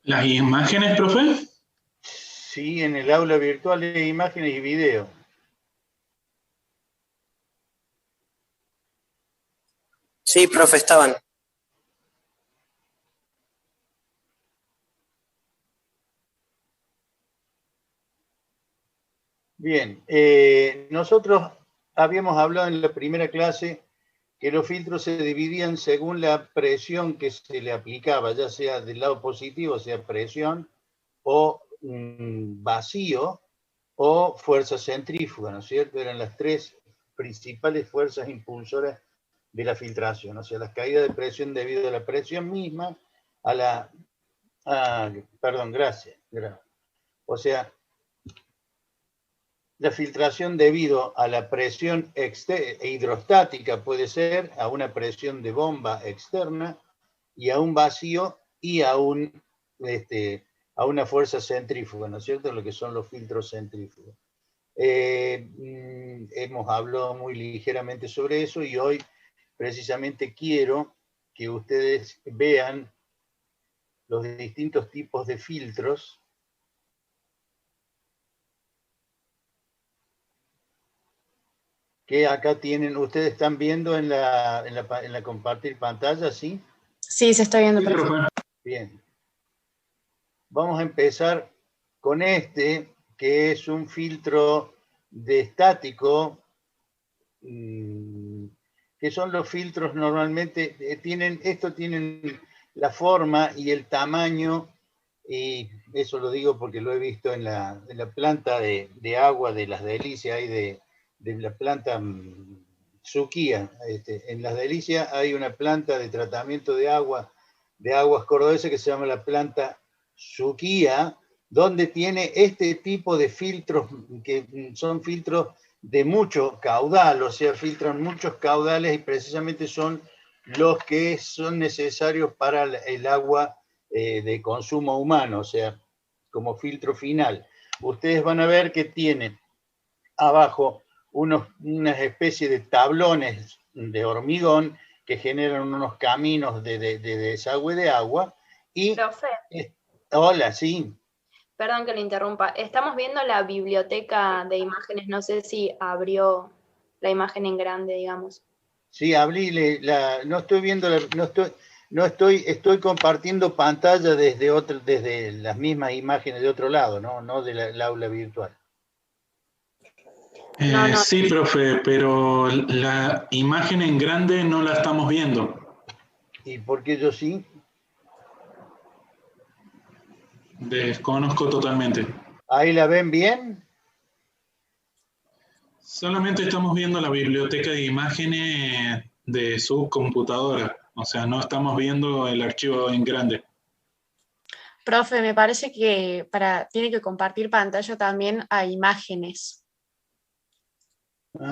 ¿Las imágenes, profe? Sí, en el aula virtual de imágenes y video. Sí, profe, estaban. Bien, nosotros habíamos hablado en la primera clase que los filtros se dividían según la presión que se le aplicaba, ya sea del lado positivo, sea presión, o vacío, o fuerza centrífuga, ¿no es cierto? Eran las tres principales fuerzas impulsoras de la filtración, o sea, las caídas de presión debido a la presión misma, a la... perdón, gracias. O sea, la filtración debido a la presión hidrostática puede ser a una presión de bomba externa y a un vacío y a una fuerza centrífuga, ¿no es cierto? Lo que son los filtros centrífugos. Hemos hablado muy ligeramente sobre eso y hoy precisamente quiero que ustedes vean los distintos tipos de filtros que acá tienen. Ustedes están viendo en la compartir pantalla, ¿sí? Sí, se está viendo, Sí, profe. profe. Bien. Vamos a empezar con este, que es un filtro de estático, que son los filtros normalmente, tienen la forma y el tamaño, y eso lo digo porque lo he visto en la planta de agua de Las Delicias y de la planta Suquía. En Las Delicias hay una planta de tratamiento de aguas cordobesas que se llama la planta Suquía, donde tiene este tipo de filtros, que son filtros de mucho caudal, o sea, filtran muchos caudales y precisamente son los que son necesarios para el agua de consumo humano, o sea, como filtro final. Ustedes van a ver que tiene abajo una especie de tablones de hormigón que generan unos caminos de desagüe de agua. Y, profe, hola, sí. perdón que le interrumpa. Estamos viendo la biblioteca de imágenes, no sé si abrió la imagen en grande, digamos. Sí, no estoy viendo, estoy compartiendo pantalla desde las mismas imágenes de otro lado, no del aula virtual. No. Sí, profe, pero la imagen en grande no la estamos viendo. ¿Y por qué yo sí? Desconozco totalmente. ¿Ahí la ven bien? Solamente estamos viendo la biblioteca de imágenes de su computadora. O sea, no estamos viendo el archivo en grande. Profe, me parece que tiene que compartir pantalla también a imágenes.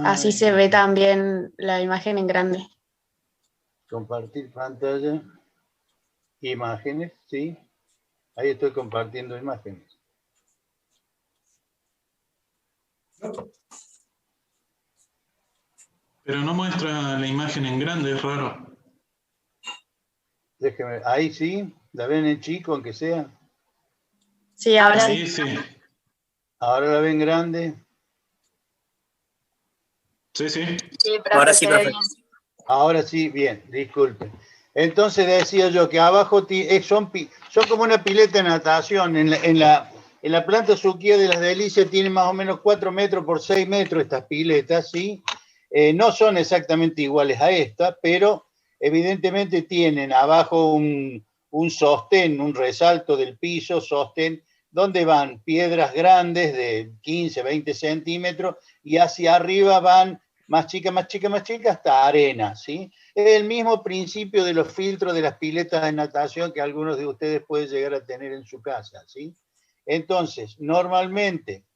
Así se ve también la imagen en grande. Compartir pantalla, imágenes, sí. Ahí estoy compartiendo imágenes. Pero no muestra la imagen en grande, es raro. Déjeme, ahí sí, la ven en chico, aunque sea. Sí, ahora sí. Sí. Ahora la ven grande. Sí. Sí, profe, Ahora sí, profe. bien. Ahora sí, bien, disculpen. Entonces decía yo que abajo son como una pileta de natación. En la planta Suquía de Las Delicias tiene más o menos 4 metros por 6 metros estas piletas, ¿sí? No son exactamente iguales a esta, pero evidentemente tienen abajo un sostén, un resalto del piso, sostén, donde van piedras grandes de 15, 20 centímetros y hacia arriba van más chica, hasta arena, ¿sí? Es el mismo principio de los filtros de las piletas de natación que algunos de ustedes pueden llegar a tener en su casa, ¿sí? Entonces, normalmente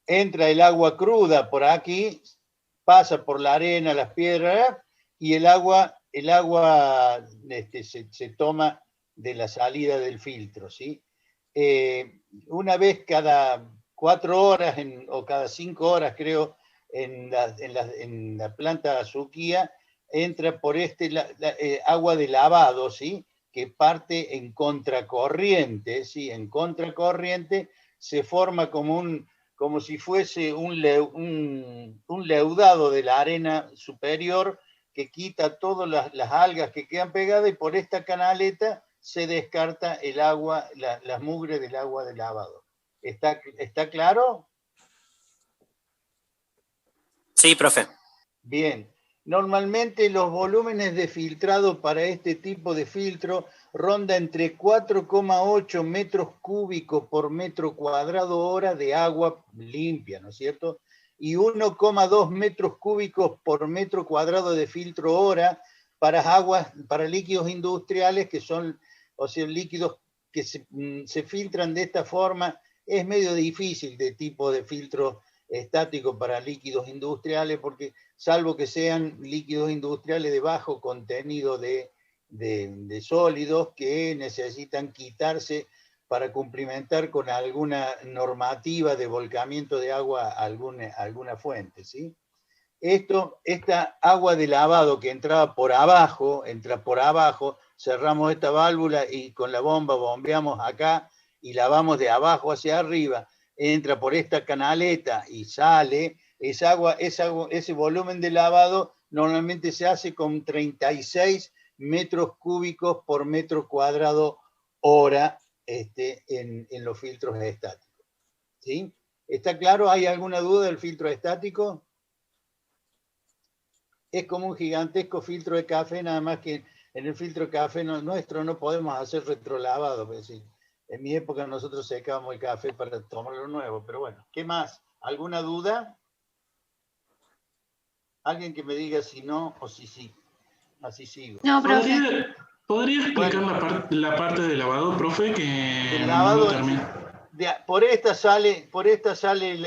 entra el agua cruda por aquí, pasa por la arena, las piedras, y el agua se toma de la salida del filtro, ¿sí? Una vez cada 4 horas o cada 5 horas, creo, en la planta Suquía, entra por agua de lavado, ¿sí? que parte en contracorriente, ¿sí? En contracorriente se forma como si fuese un leudado de la arena superior que quita todas las algas que quedan pegadas, y por esta canaleta se descarta el agua, las mugres del agua de lavado. ¿Está claro? Sí, profe. Bien. Normalmente los volúmenes de filtrado para este tipo de filtro ronda entre 4,8 metros cúbicos por metro cuadrado hora de agua limpia, ¿no es cierto? Y 1,2 metros cúbicos por metro cuadrado de filtro hora para líquidos industriales, que son, o sea, líquidos que se filtran de esta forma. Es medio difícil de tipo de filtro estático para líquidos industriales, porque salvo que sean líquidos industriales de bajo contenido de sólidos que necesitan quitarse para cumplimentar con alguna normativa de volcamiento de agua a alguna fuente, ¿sí? Esta agua de lavado que entra por abajo, cerramos esta válvula y con la bomba bombeamos acá y lavamos de abajo hacia arriba, entra por esta canaleta y sale. Ese volumen de lavado normalmente se hace con 36 metros cúbicos por metro cuadrado hora en los filtros estáticos, ¿sí? ¿Está claro? ¿Hay alguna duda del filtro estático? Es como un gigantesco filtro de café, nada más que en el filtro de café nuestro no podemos hacer retrolavado. Es decir, en mi época nosotros secábamos el café para tomarlo nuevo, pero bueno. ¿Qué más? ¿Alguna duda? Alguien que me diga si no o si sí. Así sigo. No, profe. ¿Podría explicar la parte de lavado, profe? Que El no lavado, lo termino. por esta sale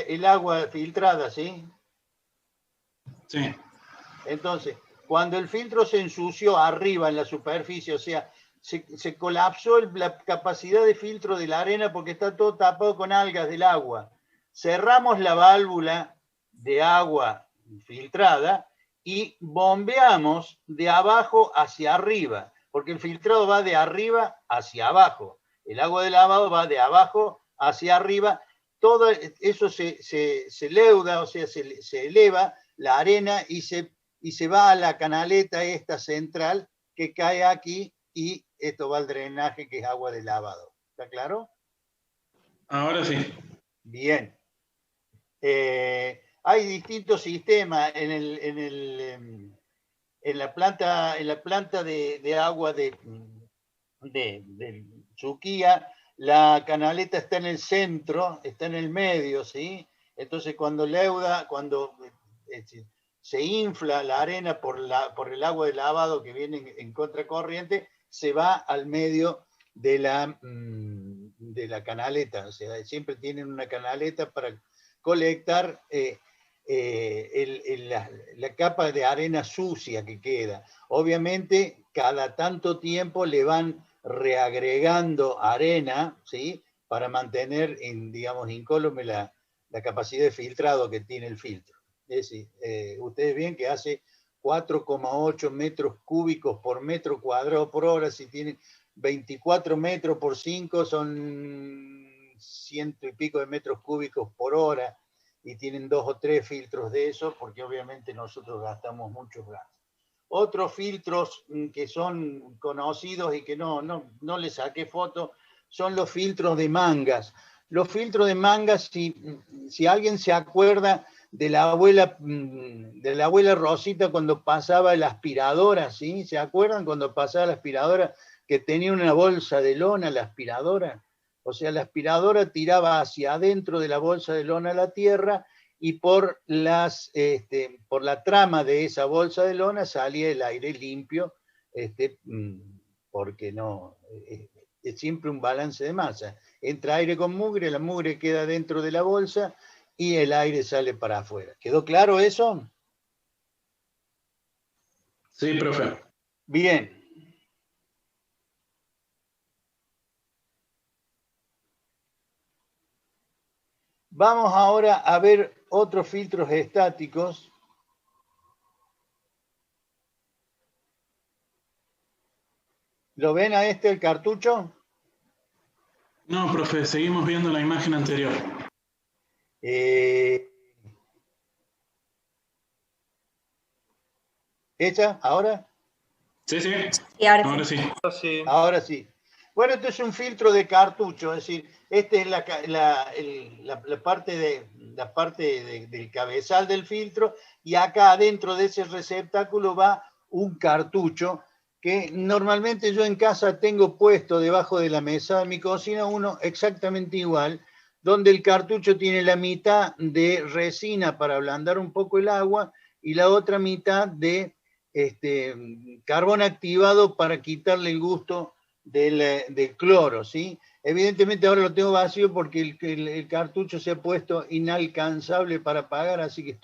el agua filtrada, ¿sí? Sí. Entonces, cuando el filtro se ensució arriba en la superficie, o sea, se colapsó la capacidad de filtro de la arena porque está todo tapado con algas del agua. Cerramos la válvula de agua filtrada y bombeamos de abajo hacia arriba, porque el filtrado va de arriba hacia abajo. El agua de lavado va de abajo hacia arriba. Todo eso se leuda, o sea, se eleva la arena y se va a la canaleta esta central que cae aquí, y esto va al drenaje, que es agua de lavado. ¿Está claro? Ahora sí. Bien. Hay distintos sistemas en la planta de agua de Chuquía. La canaleta está en el centro, está en el medio, ¿sí? Entonces cuando se infla la arena por el agua de lavado que viene en contracorriente, se va al medio de la canaleta. O sea, siempre tienen una canaleta para colectar la capa de arena sucia que queda. Obviamente, cada tanto tiempo le van reagregando arena, ¿sí? Para mantener, digamos, incólume la capacidad de filtrado que tiene el filtro. Es decir, ustedes ven que hace 4,8 metros cúbicos por metro cuadrado por hora. Si tienen 24 metros por 5, son 100 y pico de metros cúbicos por hora, y tienen 2 o 3 filtros de eso, porque obviamente nosotros gastamos muchos gas. Otros filtros que son conocidos y que no les saqué foto son los filtros de mangas. Los filtros de mangas, si alguien se acuerda de la abuela Rosita cuando pasaba la aspiradora, ¿sí? ¿Se acuerdan cuando pasaba la aspiradora que tenía una bolsa de lona la aspiradora? O sea, la aspiradora tiraba hacia adentro de la bolsa de lona a la tierra, y por la trama de esa bolsa de lona salía el aire limpio, porque es siempre un balance de masa. Entra aire con mugre, la mugre queda dentro de la bolsa y el aire sale para afuera. ¿Quedó claro eso? Sí, profe. Bien. Vamos ahora a ver otros filtros estáticos. ¿Lo ven a este, el cartucho? No, profe, seguimos viendo la imagen anterior. ¿Esa? ¿Ahora? Sí, sí, Y ahora ahora sí. sí. Sí. Ahora sí. Bueno, esto es un filtro de cartucho, es decir, esta es la parte, del cabezal del filtro, y acá adentro de ese receptáculo va un cartucho que normalmente yo en casa tengo puesto debajo de la mesa de mi cocina, uno exactamente igual, donde el cartucho tiene la mitad de resina para ablandar un poco el agua y la otra mitad de carbón activado para quitarle el gusto del cloro, ¿sí? Evidentemente ahora lo tengo vacío porque el cartucho se ha puesto inalcanzable para pagar, así que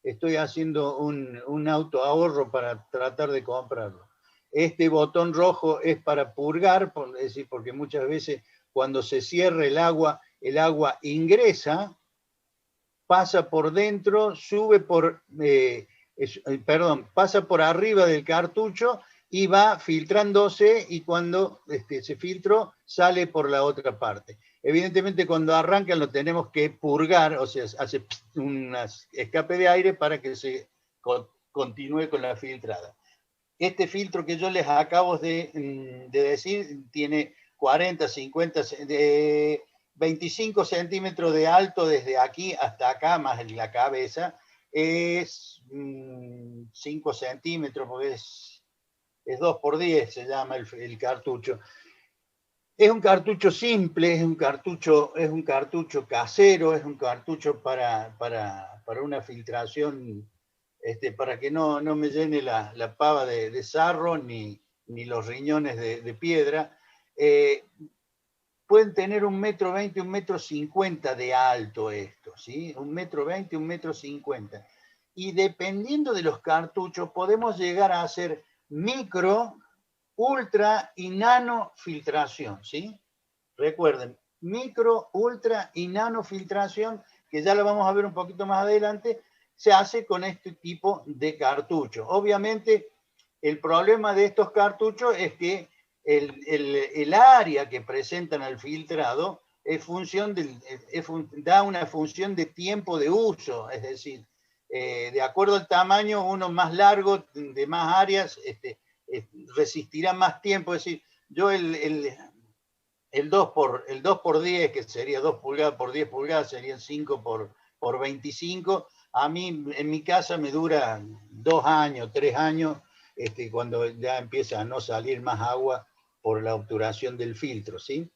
estoy haciendo un autoahorro para tratar de comprarlo. Este botón rojo es para purgar, es decir, porque muchas veces cuando se cierra el agua ingresa, pasa por dentro, pasa por arriba del cartucho y va filtrándose, y cuando se filtró sale por la otra parte. Evidentemente cuando arrancan lo tenemos que purgar, o sea, hace un escape de aire para que se continúe con la filtrada. Este filtro que yo les acabo de decir tiene 40, 50, 25 centímetros de alto desde aquí hasta acá, más en la cabeza, es 5 centímetros, porque es 2x10, se llama el cartucho. Es un cartucho simple, es un cartucho casero, es un cartucho para una filtración, para que no me llene la pava de sarro ni los riñones de piedra. Pueden tener 1,20 m, 1,50 m de alto esto, ¿sí? 1,20 m, 1,50 m. Y dependiendo de los cartuchos, podemos llegar a hacer micro, ultra y nano filtración, ¿sí? Recuerden, micro, ultra y nano filtración, que ya lo vamos a ver un poquito más adelante, se hace con este tipo de cartucho. Obviamente, el problema de estos cartuchos es que el área que presentan al filtrado da una función de tiempo de uso, es decir, de acuerdo al tamaño, uno más largo, de más áreas, resistirá más tiempo. Es decir, yo el 2x10, que sería 2 pulgadas por 10 pulgadas, serían 5 por 25. A mí, en mi casa, me dura 2 años, 3 años, cuando ya empieza a no salir más agua por la obturación del filtro, ¿sí?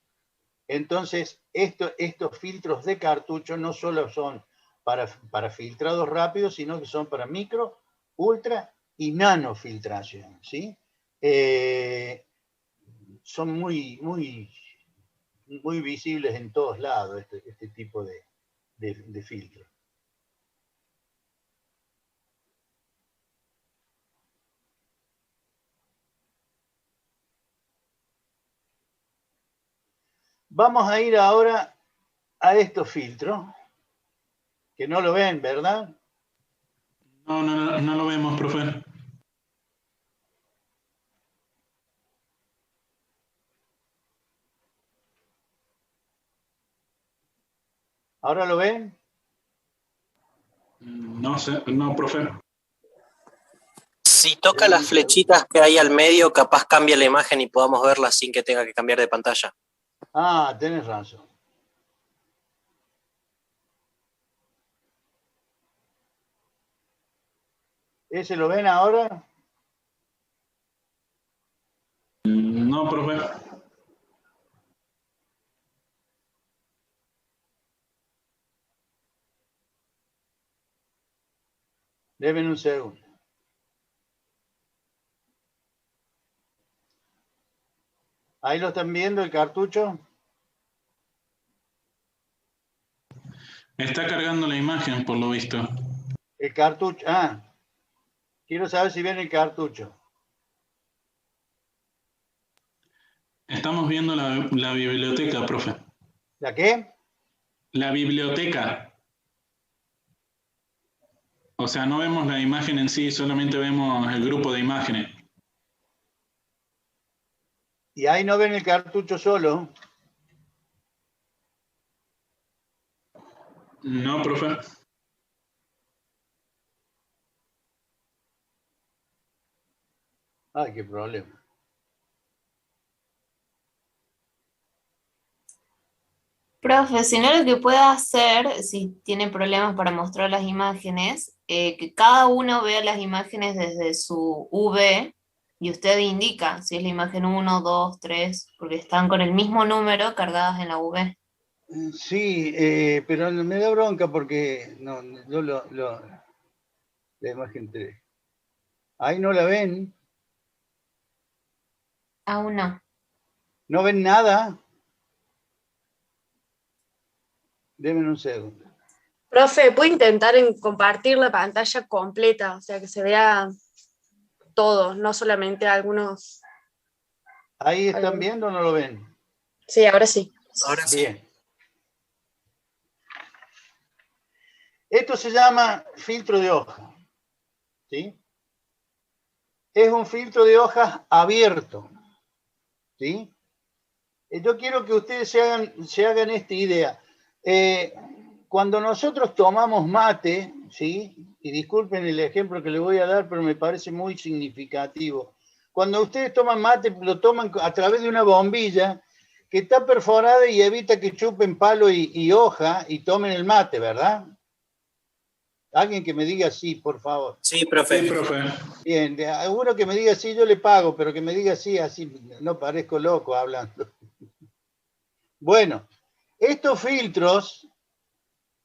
Entonces, estos filtros de cartucho no solo son para filtrados rápidos, sino que son para micro, ultra y nano filtración, ¿sí? Son muy visibles en todos lados este tipo de filtro. Vamos a ir ahora a estos filtros, que no lo ven, ¿verdad? No lo vemos, profe. ¿Ahora lo ven? No sé, no, profe. Si toca las flechitas que hay al medio, capaz cambia la imagen y podamos verla sin que tenga que cambiar de pantalla. Ah, tenés razón. ¿Ese lo ven ahora? No, profe. Deben un segundo. ¿Ahí lo están viendo, el cartucho? Está cargando la imagen, por lo visto. El cartucho, quiero saber si ven el cartucho. Estamos viendo la biblioteca, profe. ¿La qué? La biblioteca. O sea, no vemos la imagen en sí, solamente vemos el grupo de imágenes. Y ahí no ven el cartucho solo. No, profe. Ay, qué problema. Profe, si no, lo que pueda hacer, si tiene problemas para mostrar las imágenes, que cada uno vea las imágenes desde su V y usted indica si es la imagen 1, 2, 3, porque están con el mismo número cargadas en la V. Sí, pero me da bronca porque no, yo la imagen 3. Ahí no la ven. Aún no. ¿No ven nada? Denme un segundo. Profe, ¿puede intentar compartir la pantalla completa? O sea, que se vea todo, no solamente algunos. ¿Ahí están viendo o no lo ven? Sí, ahora sí. Ahora sí. Bien. Esto se llama filtro de hoja. ¿Sí? Es un filtro de hojas abierto. ¿Sí? Yo quiero que ustedes se hagan esta idea. Cuando nosotros tomamos mate, ¿sí? Y disculpen el ejemplo que les voy a dar, pero me parece muy significativo. Cuando ustedes toman mate, lo toman a través de una bombilla que está perforada y evita que chupen palo y hoja y tomen el mate, ¿verdad? Alguien que me diga sí, por favor. Sí, profe. Sí, profe. Bien, alguno que me diga sí, yo le pago, pero que me diga sí, así no parezco loco hablando. Bueno, estos filtros,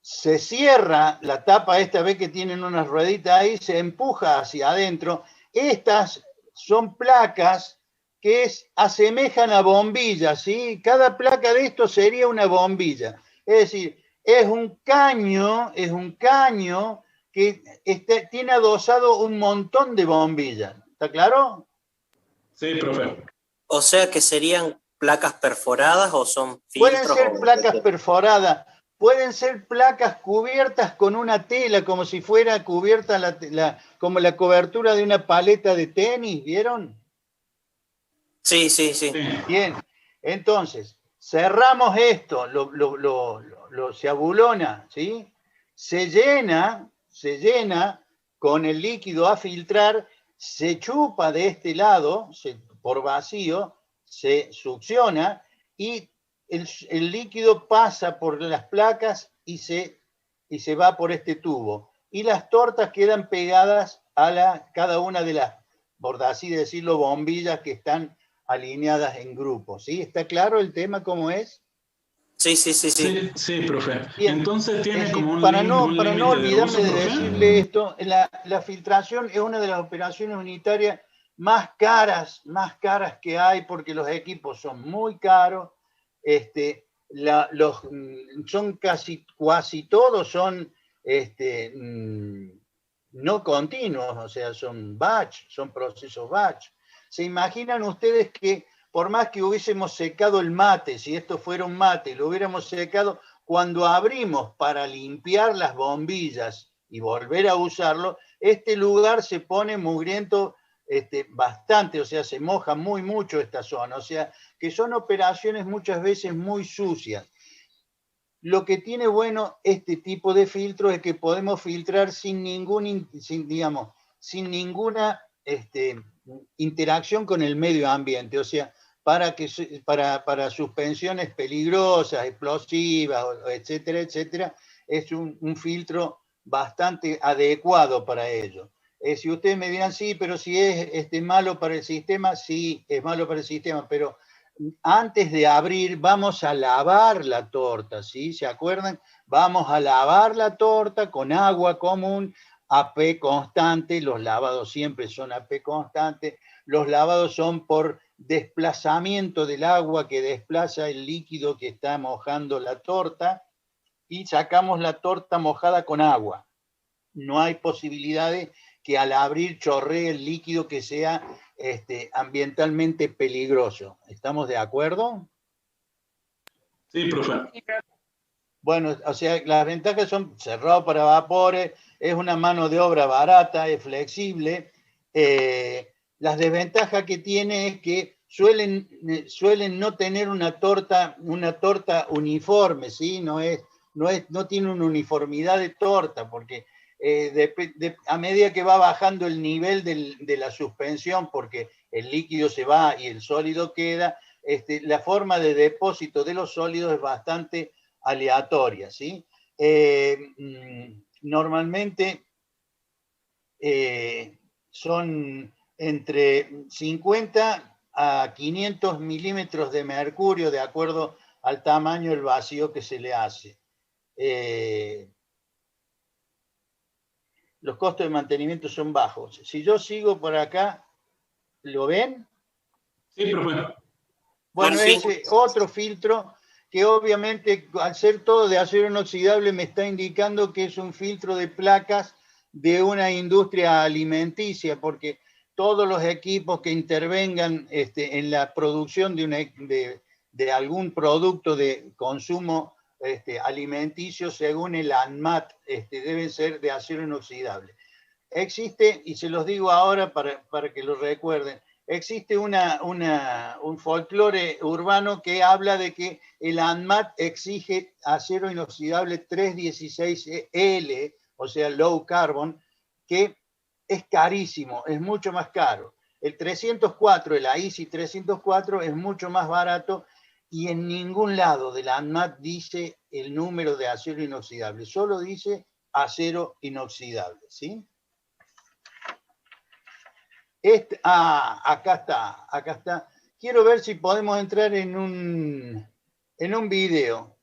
se cierra la tapa esta vez que tienen unas rueditas ahí, se empuja hacia adentro. Estas son placas que asemejan a bombillas, ¿sí? Cada placa de esto sería una bombilla. Es decir, es un caño que tiene adosado un montón de bombillas. ¿Está claro? Sí, profe. O sea que serían placas perforadas o son filtros. Pueden ser placas perforadas, pueden ser placas cubiertas con una tela, como si fuera cubierta como la cobertura de una paleta de tenis, ¿vieron? Sí. Bien, entonces, cerramos esto, se abulona, ¿sí? Se llena con el líquido a filtrar, se chupa de este lado, por vacío, se succiona y el líquido pasa por las placas y se va por este tubo. Y las tortas quedan pegadas a cada una de las, por así decirlo, bombillas que están alineadas en grupos. ¿Sí? ¿Está claro el tema cómo es? Sí. Sí, profe. Bien. Entonces tiene como un para límite no olvidarme uso, de profe. decirle esto, la filtración es una de las operaciones unitarias más caras que hay porque los equipos son muy caros. Son casi todos son no continuos, o sea, son procesos batch. ¿Se imaginan ustedes que por más que hubiésemos secado el mate, si esto fuera un mate, lo hubiéramos secado, cuando abrimos para limpiar las bombillas y volver a usarlo, este lugar se pone mugriento bastante, o sea, se moja mucho esta zona, o sea, que son operaciones muchas veces muy sucias. Lo que tiene bueno este tipo de filtro es que podemos filtrar sin ninguna interacción con el medio ambiente, o sea, para suspensiones peligrosas, explosivas, etcétera, es un filtro bastante adecuado para ello. Si ustedes me dirán, sí, pero si es malo para el sistema, sí, es malo para el sistema, pero antes de abrir vamos a lavar la torta, ¿sí? ¿Se acuerdan? Vamos a lavar la torta con agua común, AP constante, los lavados siempre son AP constante, los lavados son por desplazamiento del agua que desplaza el líquido que está mojando la torta y sacamos la torta mojada con agua. No hay posibilidades que al abrir chorree el líquido que sea ambientalmente peligroso. ¿Estamos de acuerdo? Sí, profe. Bueno, o sea, las ventajas son cerrado para vapores, es una mano de obra barata, es flexible. Las desventajas que tiene es que suelen no tener una torta uniforme, ¿sí? No tiene una uniformidad de torta, porque a medida que va bajando el nivel de la suspensión, porque el líquido se va y el sólido queda, la forma de depósito de los sólidos es bastante aleatoria, ¿sí? Normalmente son entre 50 a 500 milímetros de mercurio, de acuerdo al tamaño del vacío que se le hace. Los costos de mantenimiento son bajos. Si yo sigo por acá, ¿lo ven? Sí, profe. Bueno, Sí. ese otro filtro que obviamente al ser todo de acero inoxidable me está indicando que es un filtro de placas de una industria alimenticia, porque todos los equipos que intervengan en la producción de algún producto de consumo alimenticio, según el ANMAT, deben ser de acero inoxidable. Existe, y se los digo ahora para que lo recuerden, existe un folclore urbano que habla de que el ANMAT exige acero inoxidable 316L, o sea, low carbon, que es carísimo, es mucho más caro. El 304, el AISI 304, es mucho más barato y en ningún lado de la ANMAT dice el número de acero inoxidable, solo dice acero inoxidable, ¿sí? Acá está. Quiero ver si podemos entrar en un video.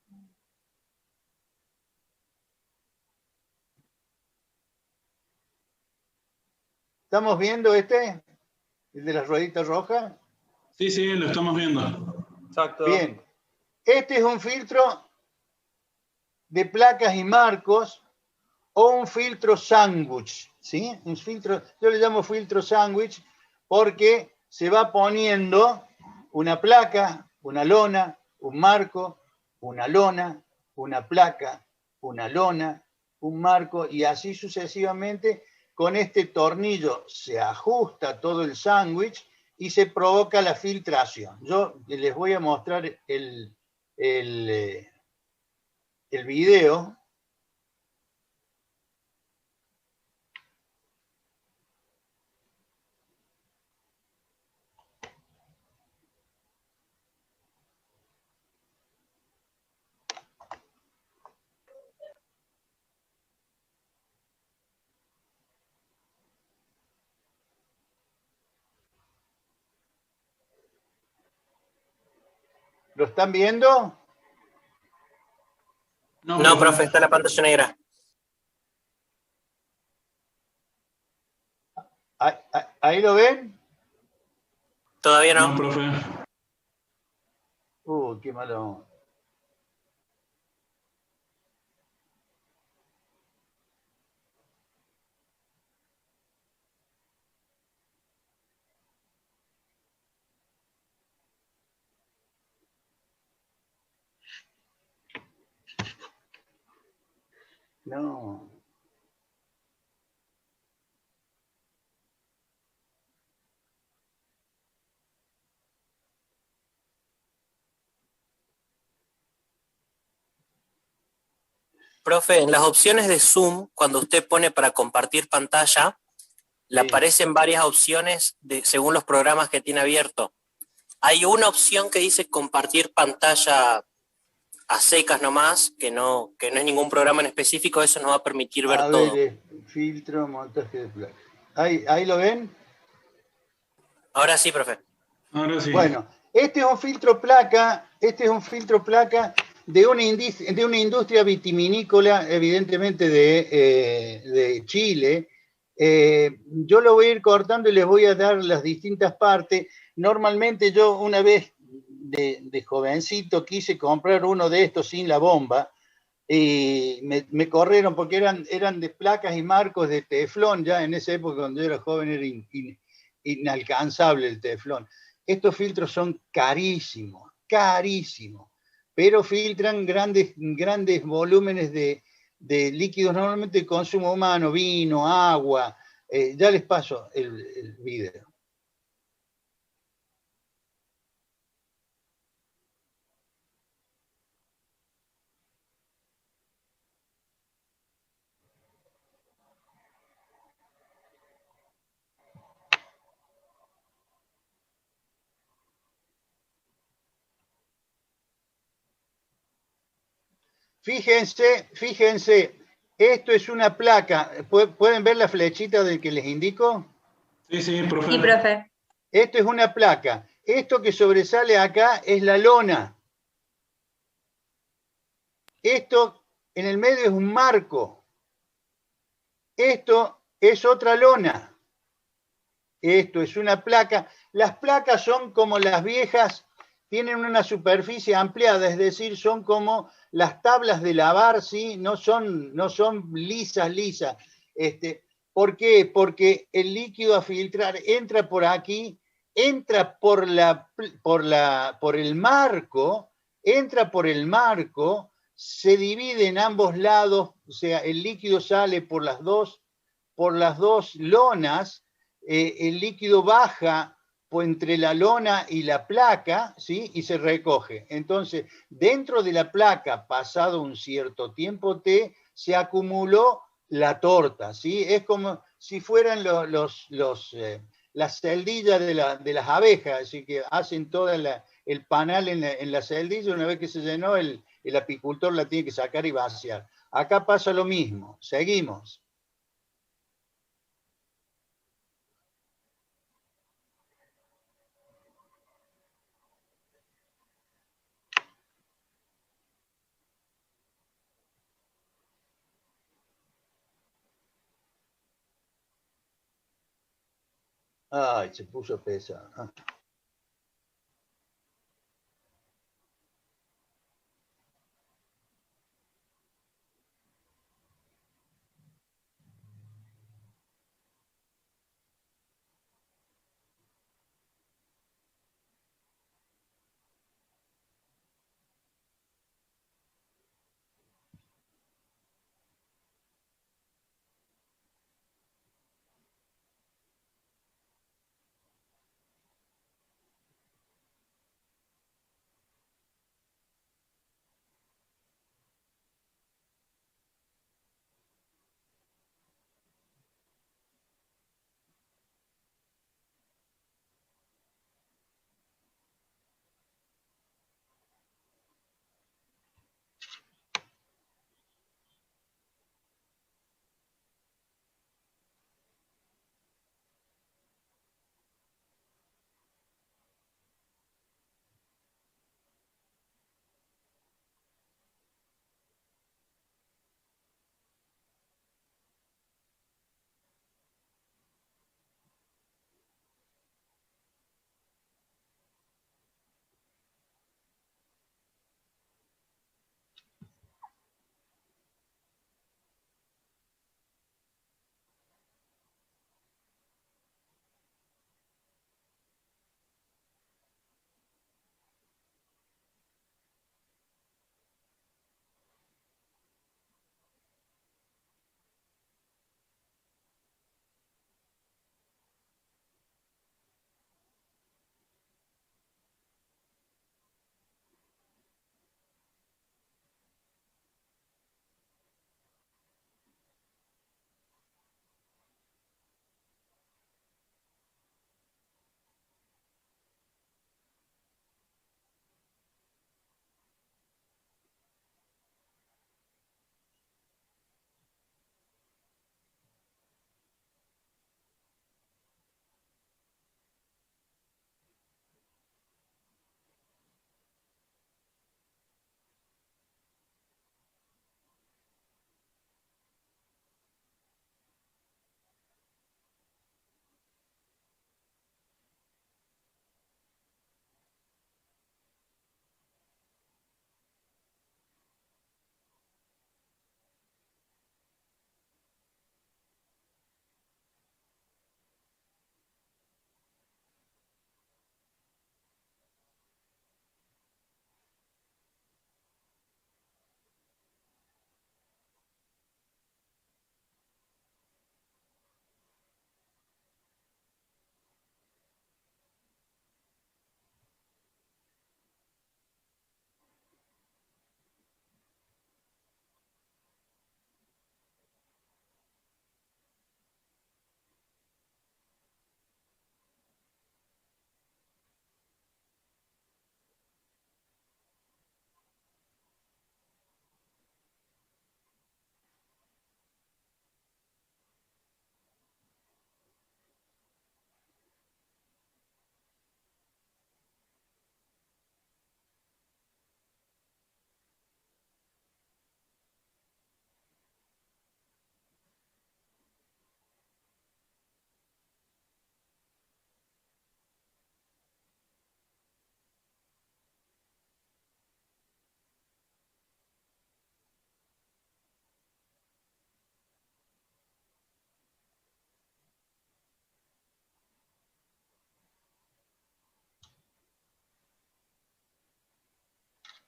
¿Estamos viendo el de las rueditas rojas? Sí, sí, lo estamos viendo. Exacto. Bien. Este es un filtro de placas y marcos o un filtro sándwich, ¿sí? Un filtro, yo le llamo filtro sándwich porque se va poniendo una placa, una lona, un marco, una lona, una placa, una lona, un marco, y así sucesivamente. Con este tornillo se ajusta todo el sándwich y se provoca la filtración. Yo les voy a mostrar el video. ¿Lo están viendo? No, profe, está la pantalla negra. ¿Ahí lo ven? Todavía no. No, profe. Qué malo. No. Profe, en las opciones de Zoom, cuando usted pone para compartir pantalla, le aparecen varias opciones según los programas que tiene abierto. Hay una opción que dice compartir pantalla a secas nomás, que no es ningún programa en específico, eso nos va a permitir ver todo. Filtro, montaje de placas. ¿Ahí lo ven? Ahora sí, profe. Ahora sí. Bueno, este es un filtro placa de una industria vitivinícola, evidentemente de Chile. Yo lo voy a ir cortando y les voy a dar las distintas partes. Normalmente yo una vez de jovencito quise comprar uno de estos sin la bomba y me corrieron porque eran de placas y marcos de teflón. Ya en esa época cuando yo era joven era inalcanzable el teflón. Estos filtros son carísimos, pero filtran grandes volúmenes de líquidos, normalmente de consumo humano, vino, agua. Ya les paso el video. Fíjense, esto es una placa. ¿Pueden ver la flechita del que les indico? Sí, sí, profe. Sí, profe. Esto es una placa. Esto que sobresale acá es la lona. Esto en el medio es un marco. Esto es otra lona. Esto es una placa. Las placas son como las viejas, tienen una superficie ampliada, es decir, son como las tablas de lavar, ¿sí? No son lisas. ¿Por qué? Porque el líquido a filtrar entra por aquí, entra por el marco, se divide en ambos lados, o sea, el líquido sale por las dos lonas, el líquido baja entre la lona y la placa, ¿sí? Y se recoge. Entonces, dentro de la placa, pasado un cierto tiempo T, se acumuló la torta, ¿sí? Es como si fueran las celdillas de las abejas, así que hacen todo el panal en la celdilla, una vez que se llenó, el apicultor la tiene que sacar y vaciar. Acá pasa lo mismo. Seguimos. Ay, se puso pesado.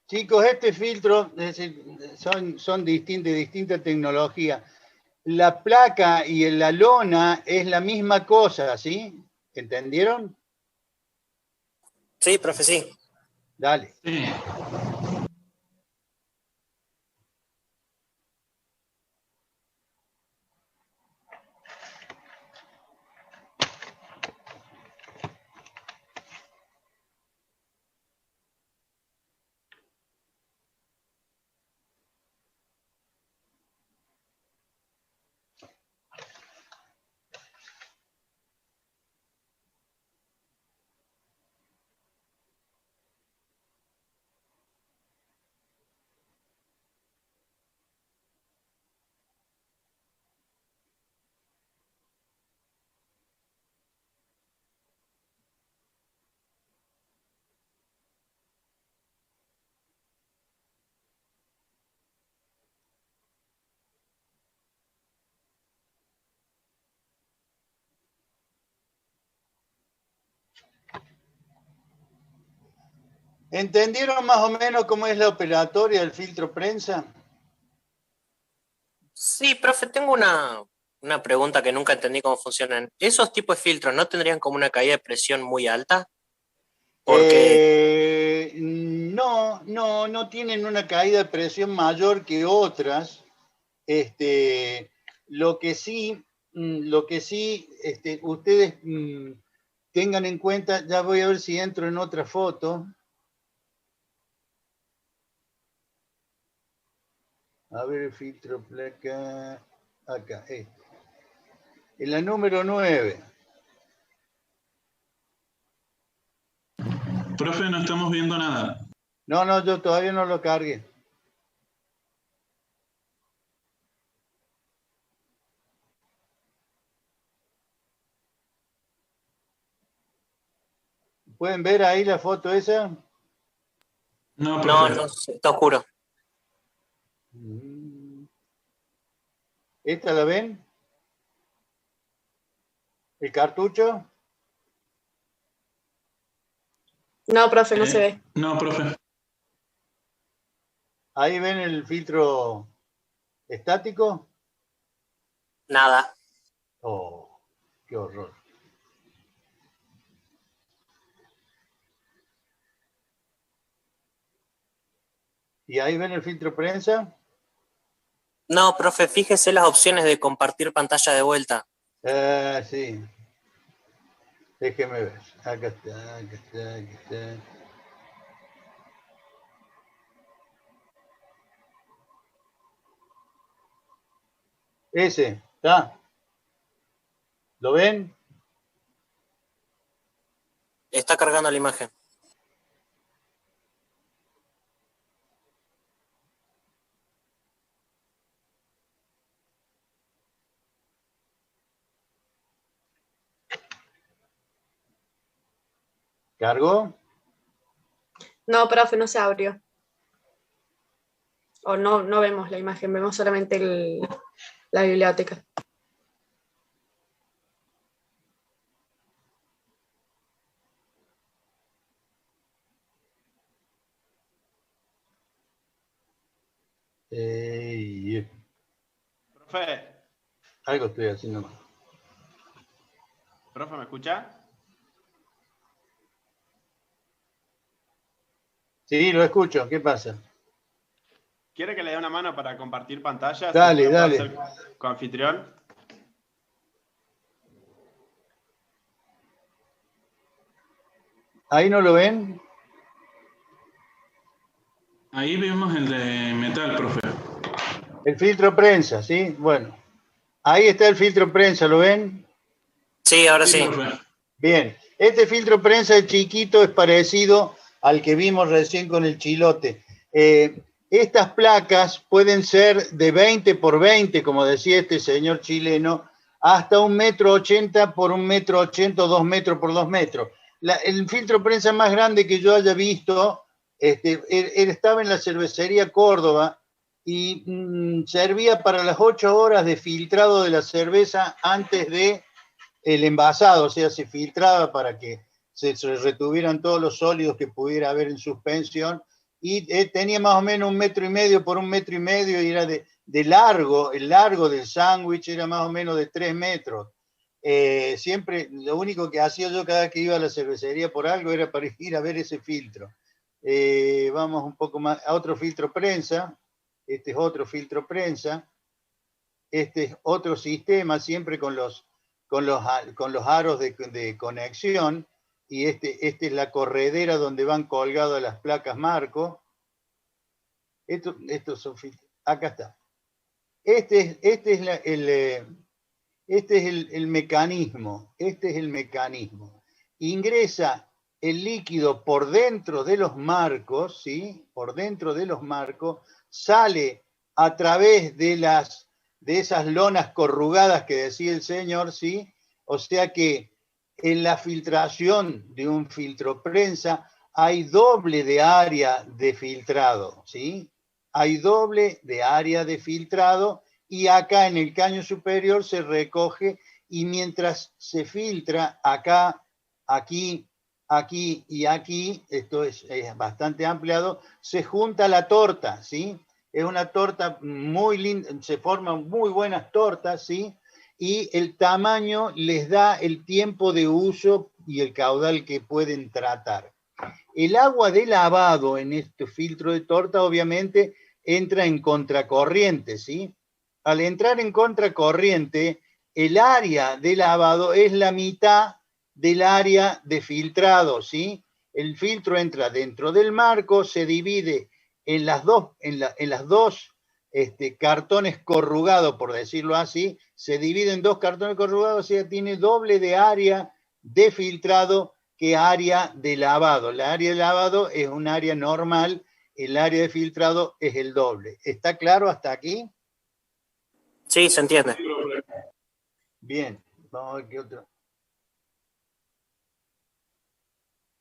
Chicos, este filtro son distinta tecnología. La placa y la lona es la misma cosa, ¿sí? ¿Entendieron? Sí, profe, sí. Dale. Sí. ¿Entendieron más o menos cómo es la operatoria del filtro prensa? Sí, profe, tengo una pregunta que nunca entendí cómo funcionan. ¿Esos tipos de filtros no tendrían como una caída de presión muy alta? Porque No tienen una caída de presión mayor que otras. Lo que sí, ustedes tengan en cuenta, ya voy a ver si entro en otra foto. A ver el filtro placa, acá, en la número 9. Profe, no estamos viendo nada. No, yo todavía no lo cargué. ¿Pueden ver ahí la foto esa? No, profe. no, está oscuro. ¿Esta la ven? ¿El cartucho? No, profe, no se ve. No, profe. ¿Ahí ven el filtro estático? Nada. Oh, qué horror. ¿Y ahí ven el filtro prensa? No, profe, fíjese las opciones de compartir pantalla de vuelta. Sí. Déjeme ver. Acá está. Ese, ¿está? ¿Lo ven? Está cargando la imagen. ¿Cargó? No, profe, no se abrió. O no vemos la imagen, vemos solamente la biblioteca. Profe, Algo estoy haciendo mal. profe, ¿me escucha? Sí, lo escucho. ¿Qué pasa? ¿Quiere que le dé una mano para compartir pantalla? Dale, ¿Si puedo dale. ser coanfitrión? ¿Ahí no lo ven? Ahí vemos el de metal, profe. El filtro prensa, ¿sí? Bueno. Ahí está el filtro prensa, ¿lo ven? Sí, ahora sí. Profe. Bien. Este filtro prensa es chiquito, es parecido al que vimos recién con el chilote. Estas placas pueden ser de 20 por 20, como decía este señor chileno, hasta 1,80 m por 1,80 m o 2 metros por 2 metros. El filtro prensa más grande que yo haya visto estaba en la cervecería Córdoba y servía para las 8 horas de filtrado de la cerveza antes de el envasado, o sea, se filtraba para que se retuvieran todos los sólidos que pudiera haber en suspensión y tenía más o menos 1,5 metros por 1,5 metros y era de largo, el largo del sándwich era más o menos de 3 metros. Siempre, lo único que hacía yo cada vez que iba a la cervecería por algo era para ir a ver ese filtro. Vamos un poco más a otro filtro prensa. Este es otro filtro prensa. Este es otro sistema, siempre con los aros de conexión. Y este es la corredera donde van colgadas las placas marco. Estos son filtros. Acá está. Este es el mecanismo. Este es el mecanismo. Ingresa el líquido por dentro de los marcos, ¿sí? Por dentro de los marcos, sale a través de esas lonas corrugadas que decía el señor, ¿sí? O sea que en la filtración de un filtro prensa hay doble de área de filtrado, ¿sí? Hay doble de área de filtrado y acá en el caño superior se recoge y mientras se filtra acá, aquí, aquí y aquí, esto es bastante ampliado, se junta la torta, ¿sí? Es una torta muy linda, se forman muy buenas tortas, ¿sí? Y el tamaño les da el tiempo de uso y el caudal que pueden tratar. El agua de lavado en este filtro de torta obviamente entra en contracorriente, ¿sí? Al entrar en contracorriente, el área de lavado es la mitad del área de filtrado, ¿sí? El filtro entra dentro del marco, se divide en las dos cartones corrugados, por decirlo así, se divide en 2 cartones corrugados, o sea, tiene doble de área de filtrado que área de lavado. La área de lavado es un área normal, el área de filtrado es el doble. ¿Está claro hasta aquí? Sí, se entiende. Bien, vamos a ver qué otro.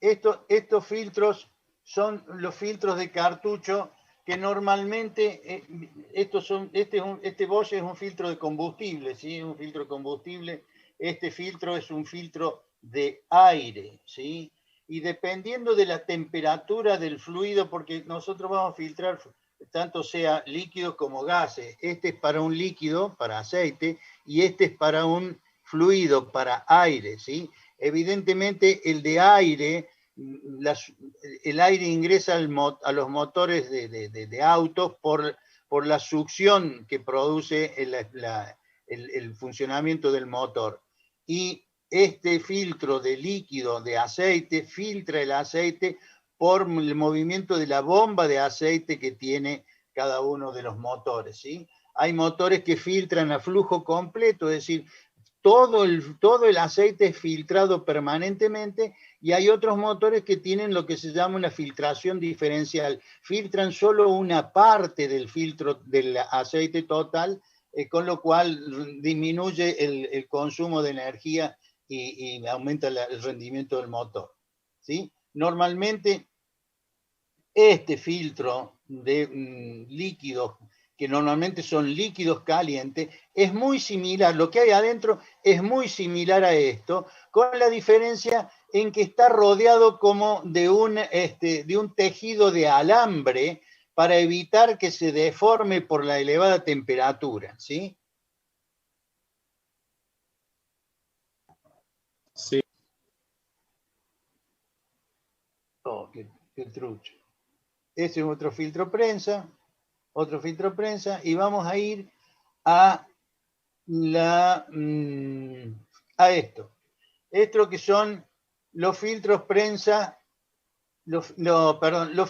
Estos filtros son los filtros de cartucho que normalmente este Bosch es un filtro de combustible, ¿sí? Un filtro de combustible. Este filtro es un filtro de aire, ¿sí? Y dependiendo de la temperatura del fluido, porque nosotros vamos a filtrar tanto sea líquido como gases. Este es para un líquido, para aceite, y este es para un fluido, para aire, ¿sí? Evidentemente el de aire, el aire ingresa a los motores de autos por la succión que produce el funcionamiento del motor. Y este filtro de líquido de aceite filtra el aceite por el movimiento de la bomba de aceite que tiene cada uno de los motores, ¿sí? Hay motores que filtran a flujo completo, es decir, todo el aceite es filtrado permanentemente, y hay otros motores que tienen lo que se llama una filtración diferencial. Filtran solo una parte del filtro del aceite total, con lo cual disminuye el consumo de energía y aumenta el rendimiento del motor, ¿sí? Normalmente este filtro de líquidos, que normalmente son líquidos calientes, es muy similar, lo que hay adentro es muy similar a esto, con la diferencia en que está rodeado como de un tejido de alambre para evitar que se deforme por la elevada temperatura, ¿sí? Sí. Oh, qué trucho. Ese es otro filtro prensa, y vamos a ir a esto. Esto que son los filtros prensa, los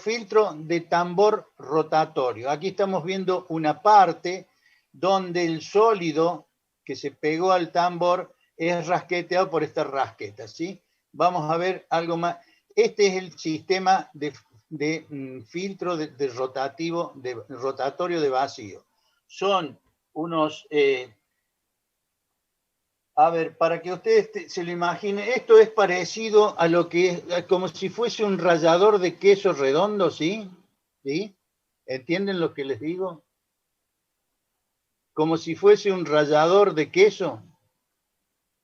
filtros de tambor rotatorio. Aquí estamos viendo una parte donde el sólido que se pegó al tambor es rasqueteado por esta rasqueta, ¿sí? Vamos a ver algo más. Este es el sistema de filtro de rotatorio de vacío. Son unos... a ver, para que ustedes se lo imaginen, esto es parecido a lo que es, como si fuese un rallador de queso redondo, ¿sí? ¿Sí? ¿Entienden lo que les digo? Como si fuese un rallador de queso,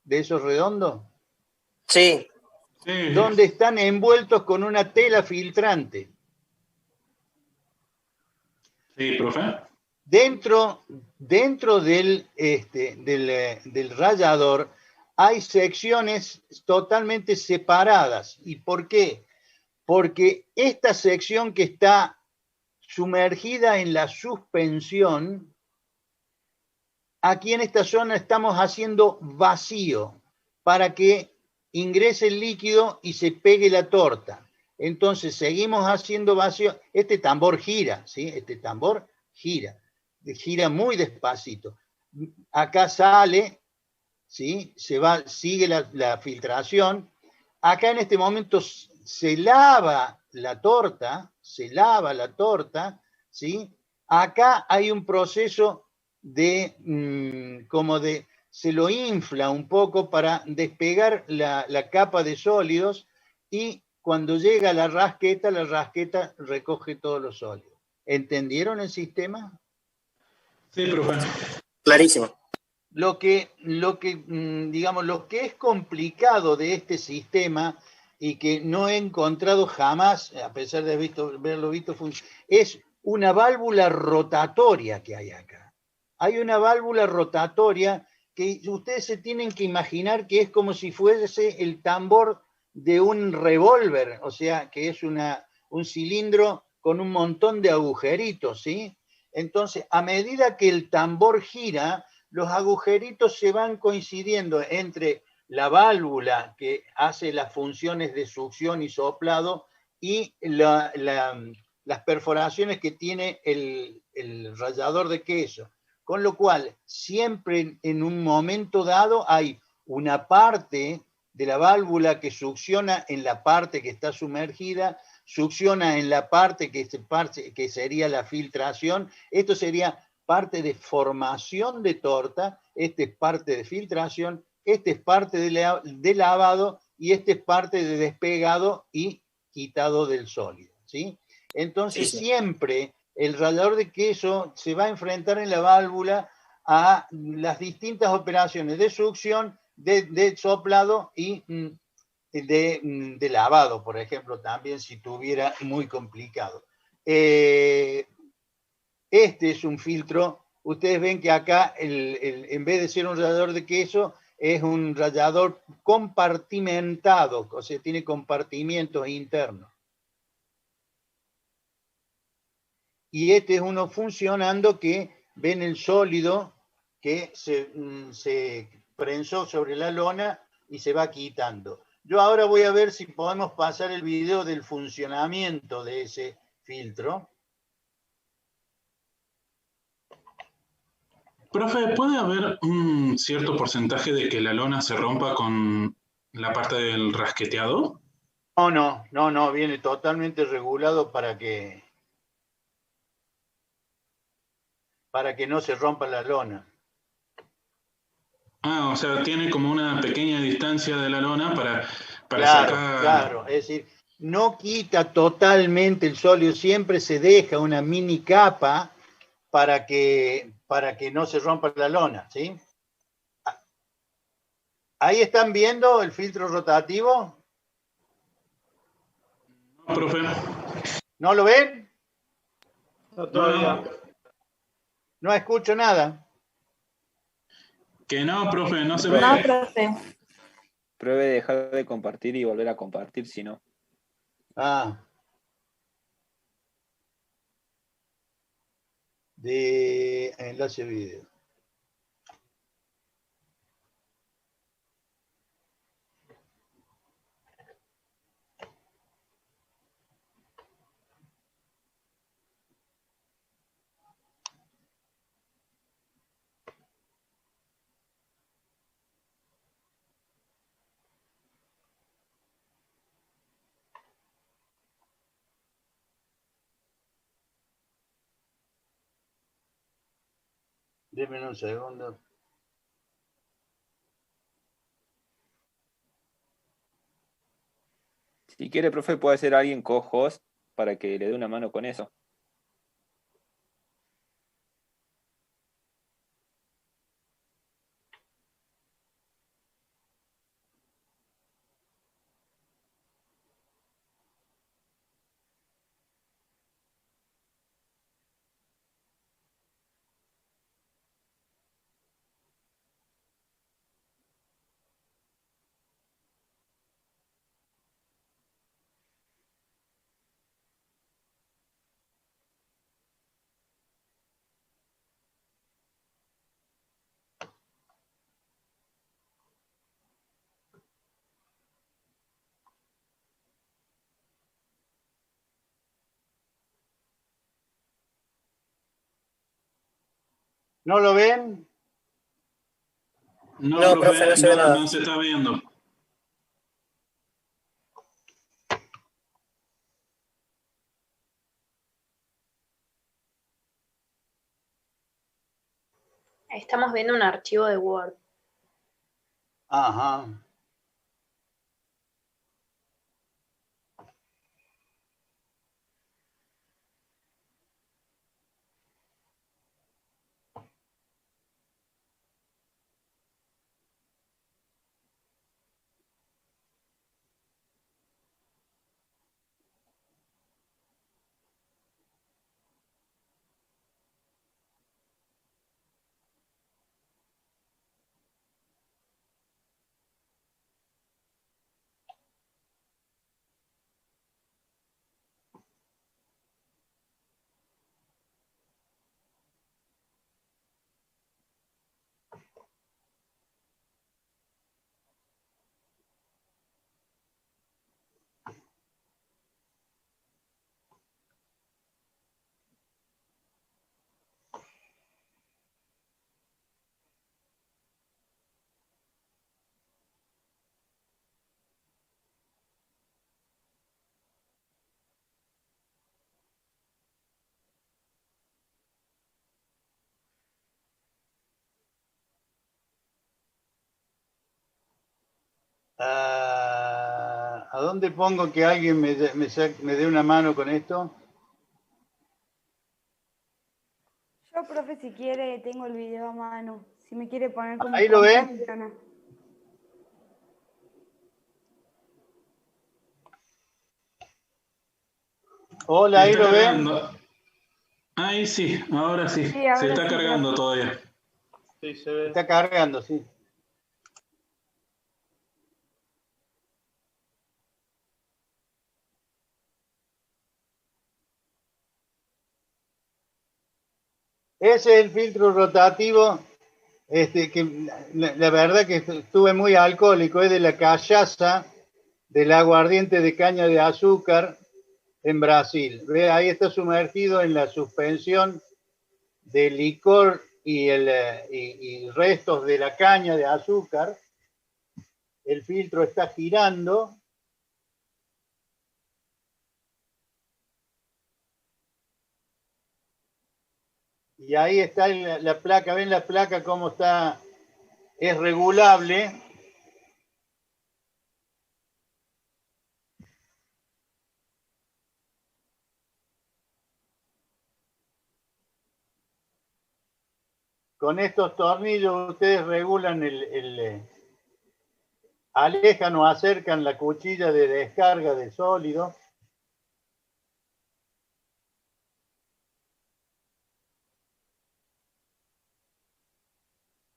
de esos redondos. Sí. Donde están envueltos con una tela filtrante. Sí, profe. Dentro del rallador hay secciones totalmente separadas. ¿Y por qué? Porque esta sección que está sumergida en la suspensión, aquí en esta zona estamos haciendo vacío para que ingrese el líquido y se pegue la torta. Entonces seguimos haciendo vacío. Este tambor gira, ¿sí? Este tambor gira muy despacito. Acá sale, ¿sí? Sigue la filtración. Acá en este momento se lava la torta, ¿sí? Acá hay un proceso se lo infla un poco para despegar la capa de sólidos y cuando llega la rasqueta recoge todos los sólidos. ¿Entendieron el sistema? Sí, profe. Clarísimo. Lo que es complicado de este sistema y que no he encontrado jamás, a pesar de haberlo visto, es una válvula rotatoria que hay acá. Hay una válvula rotatoria que ustedes se tienen que imaginar que es como si fuese el tambor de un revólver, o sea, que es un cilindro con un montón de agujeritos, ¿sí? Entonces, a medida que el tambor gira, los agujeritos se van coincidiendo entre la válvula que hace las funciones de succión y soplado y las perforaciones que tiene el rallador de queso. Con lo cual, siempre en un momento dado hay una parte de la válvula que succiona en la parte que está sumergida, succiona en la parte que sería la filtración. Esto sería parte de formación de torta, este es parte de filtración, este es parte de lavado y este es parte de despegado y quitado del sólido, ¿sí? Entonces Sí. siempre el rallador de queso se va a enfrentar en la válvula a las distintas operaciones de succión, de soplado y de lavado, por ejemplo, también si tuviera muy complicado. Este es un filtro. Ustedes ven que acá, en vez de ser un rallador de queso, es un rallador compartimentado, o sea, tiene compartimientos internos. Y este es uno funcionando que ven el sólido que se prensó sobre la lona y se va quitando. Yo ahora voy a ver si podemos pasar el video del funcionamiento de ese filtro. Profe, ¿puede haber un cierto porcentaje de que la lona se rompa con la parte del rasqueteado? No, viene totalmente regulado para que no se rompa la lona. Ah, o sea, tiene como una pequeña distancia de la lona para Claro, sacar... claro, es decir, no quita totalmente el sólido, siempre se deja una mini capa para que no se rompa la lona, ¿sí? ¿Ahí están viendo el filtro rotativo? No, profe. ¿No lo ven? No, todavía. No escucho nada. Que no, profe, no se No, ve. profe. Pruebe dejar de compartir y volver a compartir, si no. Ah. De enlace video. Denme un segundo. Si quiere, profe, puede ser alguien co-host para que le dé una mano con eso. ¿No lo ven? No, No, profe, no se ve nada. no se está viendo. Estamos viendo un archivo de Word. Ajá. ¿A dónde pongo que alguien me dé una mano con esto? Yo, profe, si quiere, tengo el video a mano. Si me quiere poner como... ¿Ahí lo ven? Hola, ¿ahí lo ven? Ahí sí, ahora sí. Sí, ahora se está sí, cargando profe. todavía. Sí, se ve. Está cargando, sí. Ese es el filtro rotativo, que la verdad que estuve muy alcohólico, es de la cachaza del aguardiente de caña de azúcar en Brasil. ¿Ve? Ahí está sumergido en la suspensión de licor y restos de la caña de azúcar. El filtro está girando. Y ahí está la placa, ¿ven la placa cómo está? Es regulable. Con estos tornillos ustedes regulan alejan o acercan la cuchilla de descarga de sólido.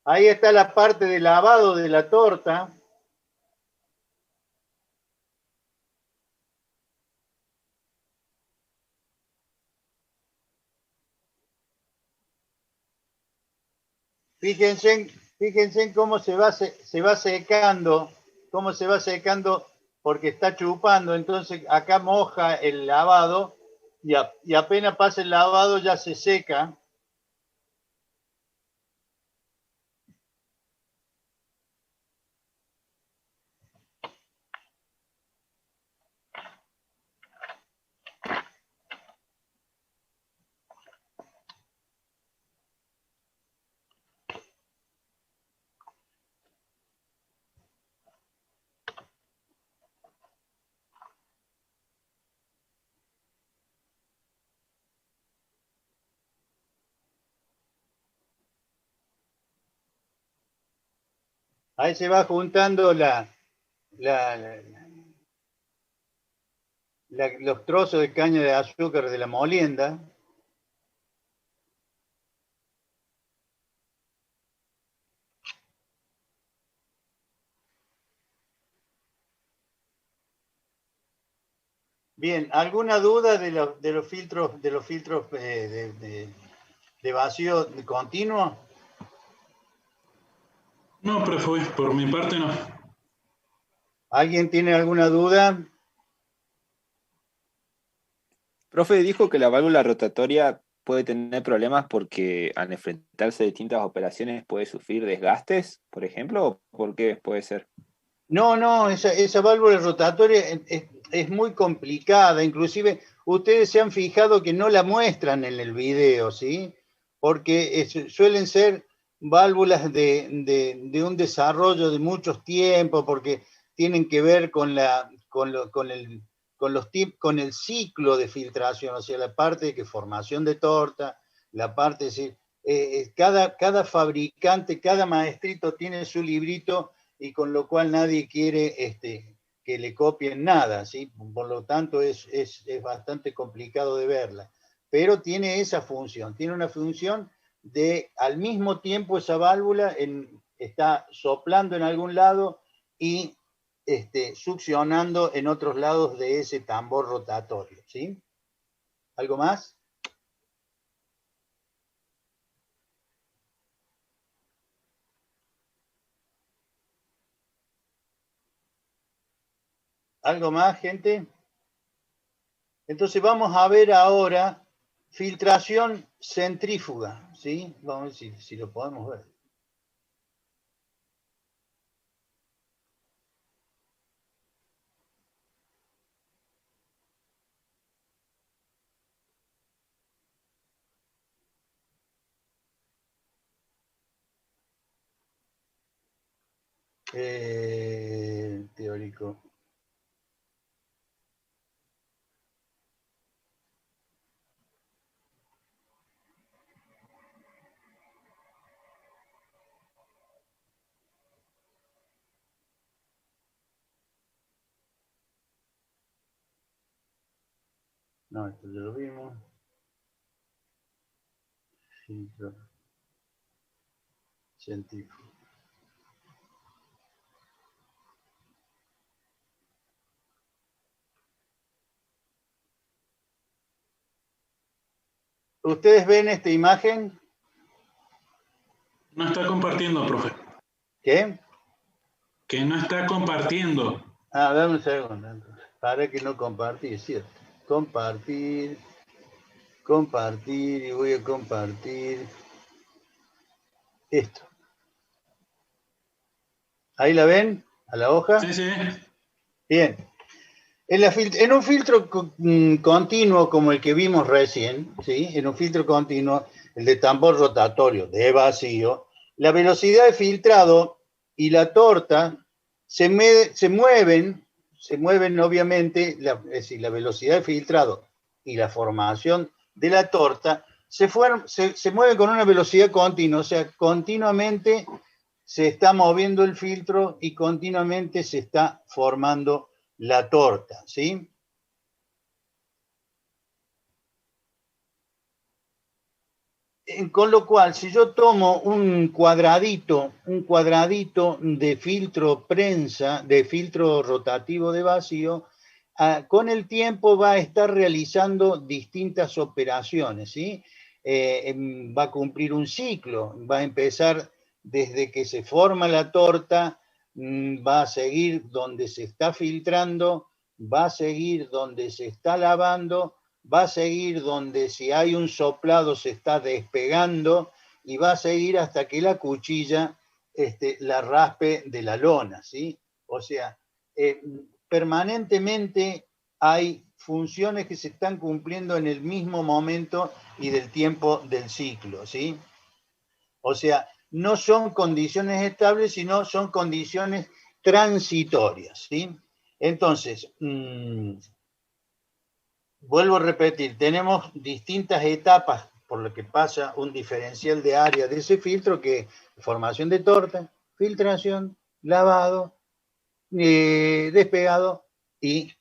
Ahí está la parte de lavado de la torta. Fíjense cómo se va secando, cómo se va secando porque está chupando. Entonces acá moja el lavado y apenas pasa el lavado ya se seca. Ahí se va juntando los trozos de caña de azúcar de la molienda. Bien, ¿alguna duda de los filtros de vacío continuo? No, profe, por mi parte no. ¿Alguien tiene alguna duda? Profe, dijo que la válvula rotatoria puede tener problemas porque al enfrentarse a distintas operaciones puede sufrir desgastes, por ejemplo, ¿o por qué puede ser? No, esa válvula rotatoria es muy complicada, inclusive ustedes se han fijado que no la muestran en el video, ¿sí? Porque suelen ser válvulas de un desarrollo de muchos tiempos, porque tienen que ver con el ciclo de filtración, o sea, la parte de formación de torta, la parte, es decir, cada fabricante, cada maestrito tiene su librito, y con lo cual nadie quiere que le copien nada, ¿sí? Por lo tanto es bastante complicado de verla, pero tiene esa función, tiene una función de al mismo tiempo esa válvula está soplando en algún lado y succionando en otros lados de ese tambor rotatorio, ¿sí? ¿Algo más? ¿Algo más, gente? Entonces vamos a ver ahora filtración centrífuga, ¿sí? Vamos a ver si lo podemos ver. Teórico. No, esto ya lo vimos. Filtro científico. ¿Ustedes ven esta imagen? No está compartiendo, profe. ¿Qué? Que no está compartiendo. Ah, dame un segundo. Entonces. Para que no compartir, ¿cierto? Compartir, y voy a compartir esto. ¿Ahí la ven? ¿A la hoja? Sí, sí. Bien. En un filtro continuo como el que vimos recién, ¿sí? En un filtro continuo, el de tambor rotatorio de vacío, la velocidad de filtrado y la torta se mueven obviamente, es decir, la velocidad de filtrado y la formación de la torta se mueven con una velocidad continua, o sea, continuamente se está moviendo el filtro y continuamente se está formando la torta, ¿sí? Con lo cual, si yo tomo un cuadradito de filtro prensa, de filtro rotativo de vacío, con el tiempo va a estar realizando distintas operaciones, ¿sí? Va a cumplir un ciclo, va a empezar desde que se forma la torta, va a seguir donde se está filtrando, va a seguir donde se está lavando, va a seguir donde si hay un soplado se está despegando y va a seguir hasta que la cuchilla la raspe de la lona, ¿sí? O sea, permanentemente hay funciones que se están cumpliendo en el mismo momento y del tiempo del ciclo, ¿sí? O sea, no son condiciones estables, sino son condiciones transitorias, ¿sí? Entonces, vuelvo a repetir, tenemos distintas etapas por las que pasa un diferencial de área de ese filtro, que es formación de torta, filtración, lavado, despegado y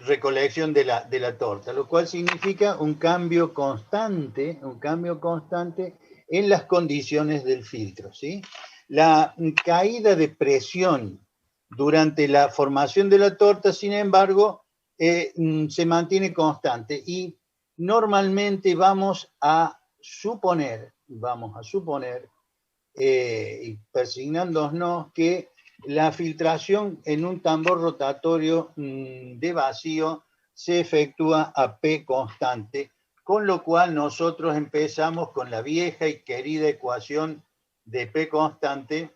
recolección de la torta, lo cual significa un cambio constante en las condiciones del filtro, ¿sí? La caída de presión durante la formación de la torta, sin embargo, se mantiene constante y normalmente vamos a suponer, persignándonos que la filtración en un tambor rotatorio de vacío se efectúa a P constante, con lo cual nosotros empezamos con la vieja y querida ecuación de P constante,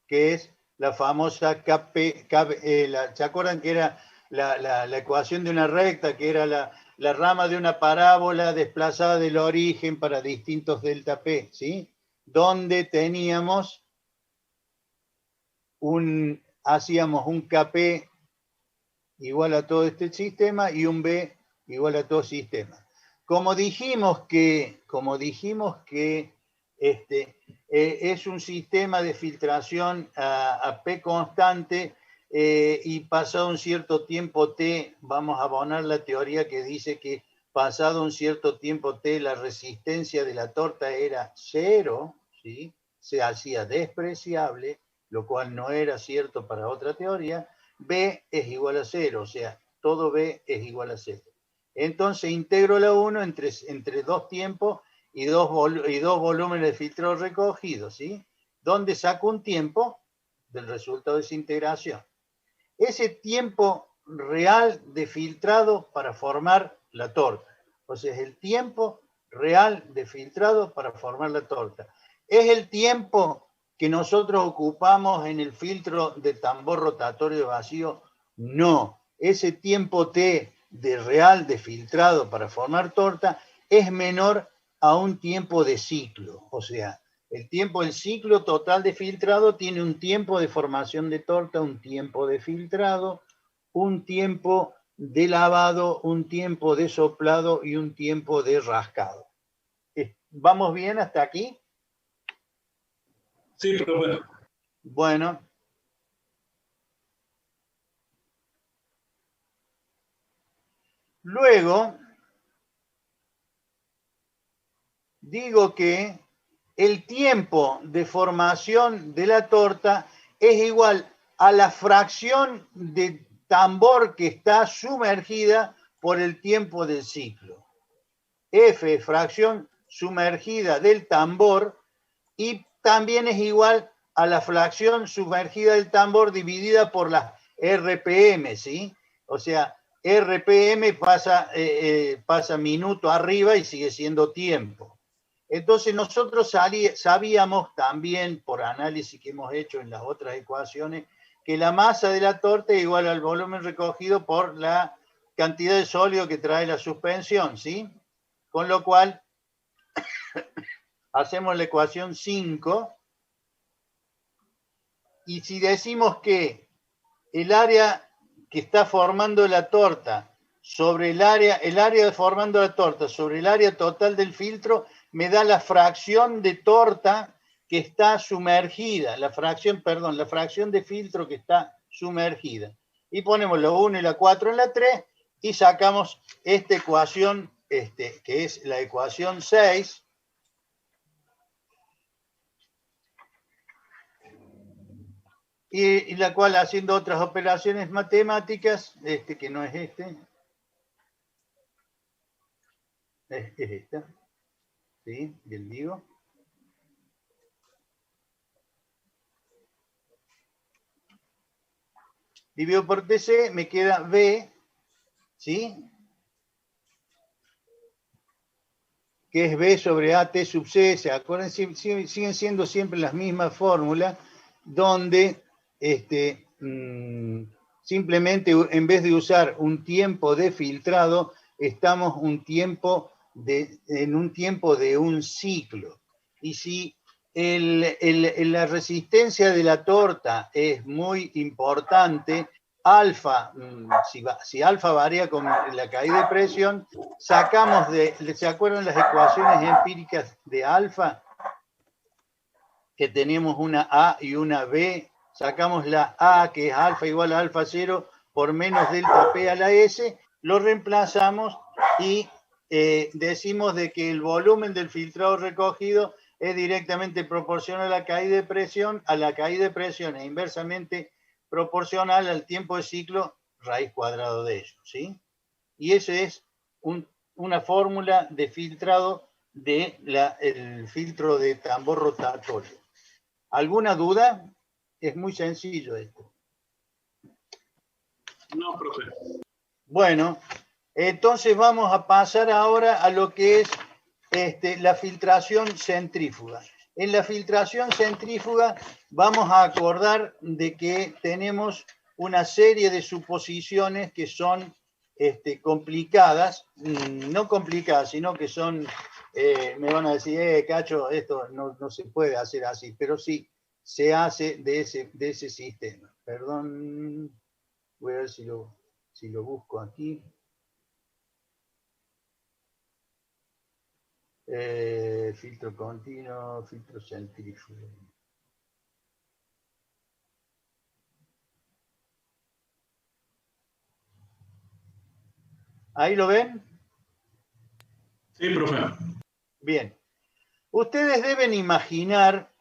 que es la famosa KP, ¿se acuerdan que era la ecuación de una recta, que era la rama de una parábola desplazada del origen para distintos delta P, ¿sí? Donde teníamos hacíamos un KP igual a todo este sistema y un B igual a todo sistema. Como dijimos que es un sistema de filtración a P constante, y pasado un cierto tiempo T, vamos a abonar la teoría que dice que pasado un cierto tiempo T la resistencia de la torta era 0, ¿sí? Se hacía despreciable, lo cual no era cierto para otra teoría. B es igual a 0, o sea, todo B es igual a 0. Entonces integro la 1 entre dos tiempos y dos volúmenes de filtrado recogidos, ¿sí? Donde saco un tiempo del resultado de esa integración. Ese tiempo real de filtrado para formar la torta. O sea, es el tiempo real de filtrado para formar la torta. Es el tiempo que nosotros ocupamos en el filtro de tambor rotatorio de vacío. No, ese tiempo T de real de filtrado para formar torta es menor a un tiempo de ciclo. O sea, el ciclo total de filtrado tiene un tiempo de formación de torta, un tiempo de filtrado, un tiempo de lavado, un tiempo de soplado y un tiempo de rascado. ¿Vamos bien hasta aquí? Sí, pero bueno. Bueno. Luego, digo que el tiempo de formación de la torta es igual a la fracción de tambor que está sumergida por el tiempo del ciclo. F, fracción sumergida del tambor, y también es igual a la fracción sumergida del tambor dividida por las RPM, ¿sí? O sea, RPM pasa minuto arriba y sigue siendo tiempo. Entonces nosotros sabíamos también, por análisis que hemos hecho en las otras ecuaciones, que la masa de la torta es igual al volumen recogido por la cantidad de sólido que trae la suspensión, ¿sí? Con lo cual, hacemos la ecuación 5, y si decimos que el área que está formando la torta sobre el área formando la torta sobre el área total del filtro, me da la fracción de torta que está sumergida, la fracción de filtro que está sumergida. Y ponemos la 1 y la 4 en la 3 y sacamos esta ecuación, que es la ecuación 6, y la cual, haciendo otras operaciones matemáticas, que no es es esta, ¿sí? Bien digo. Divido por TC, me queda B, ¿sí? Que es B sobre AT sub C. ¿Se acuerdan? Siguen siendo siempre las mismas fórmulas, donde simplemente en vez de usar un tiempo de filtrado, estamos en un tiempo de un ciclo. Y si la resistencia de la torta es muy importante, alfa, si alfa varía con la caída de presión, sacamos ¿se acuerdan las ecuaciones empíricas de alfa? Que tenemos una A y una B, sacamos la A, que es alfa igual a alfa 0, por menos delta P a la S, lo reemplazamos y decimos de que el volumen del filtrado recogido es directamente proporcional a la caída de presión, e inversamente proporcional al tiempo de ciclo raíz cuadrado de ello, ¿sí? Y ese es una fórmula de filtrado del filtro de tambor rotatorio. ¿Alguna duda? Es muy sencillo esto. no, profe. Bueno, entonces vamos a pasar ahora a lo que es la filtración centrífuga. En la filtración centrífuga vamos a acordar de que tenemos una serie de suposiciones que son complicadas, no complicadas, sino que son, me van a decir, Cacho, esto no se puede hacer así, pero sí se hace de ese sistema. Perdón, voy a ver si lo busco aquí. Filtro continuo, filtro centrífugo. ¿Ahí lo ven? Sí, profe. Bien. Ustedes deben imaginar,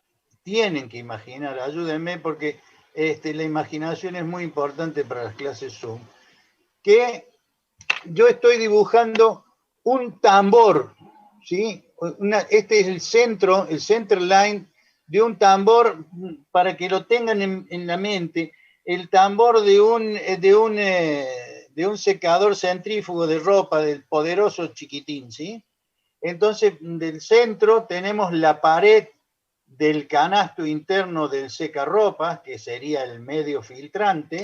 tienen que imaginar, ayúdenme porque la imaginación es muy importante para las clases Zoom, que yo estoy dibujando un tambor, ¿sí? Este es el center line de un tambor, para que lo tengan en la mente, el tambor de un secador centrífugo de ropa, del poderoso Chiquitín, ¿sí? Entonces, del centro tenemos la pared del canasto interno del secarropas, que sería el medio filtrante.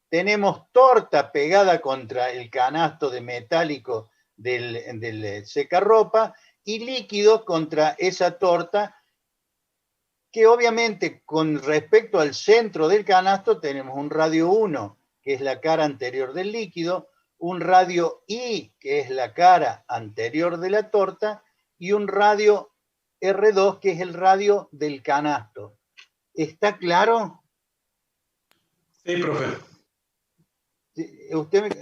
Tenemos torta pegada contra el canasto de metálico del secarropa y líquido contra esa torta, que obviamente con respecto al centro del canasto tenemos un radio 1, que es la cara anterior del líquido, un radio I, que es la cara anterior de la torta, y un radio R2, que es el radio del canasto. ¿Está claro? Sí, profe.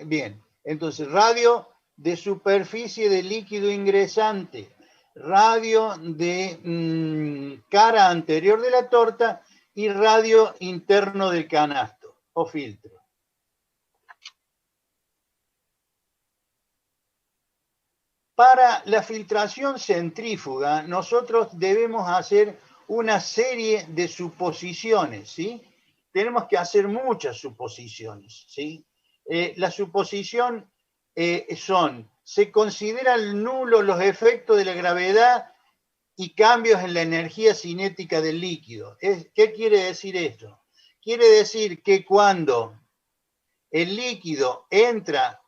Bien, entonces radio de superficie de líquido ingresante, radio de cara anterior de la torta y radio interno del canasto o filtro. Para la filtración centrífuga, nosotros debemos hacer una serie de suposiciones, ¿sí? Tenemos que hacer muchas suposiciones, ¿sí? La suposición se consideran nulos los efectos de la gravedad y cambios en la energía cinética del líquido. ¿Qué quiere decir esto? Quiere decir que cuando el líquido entra,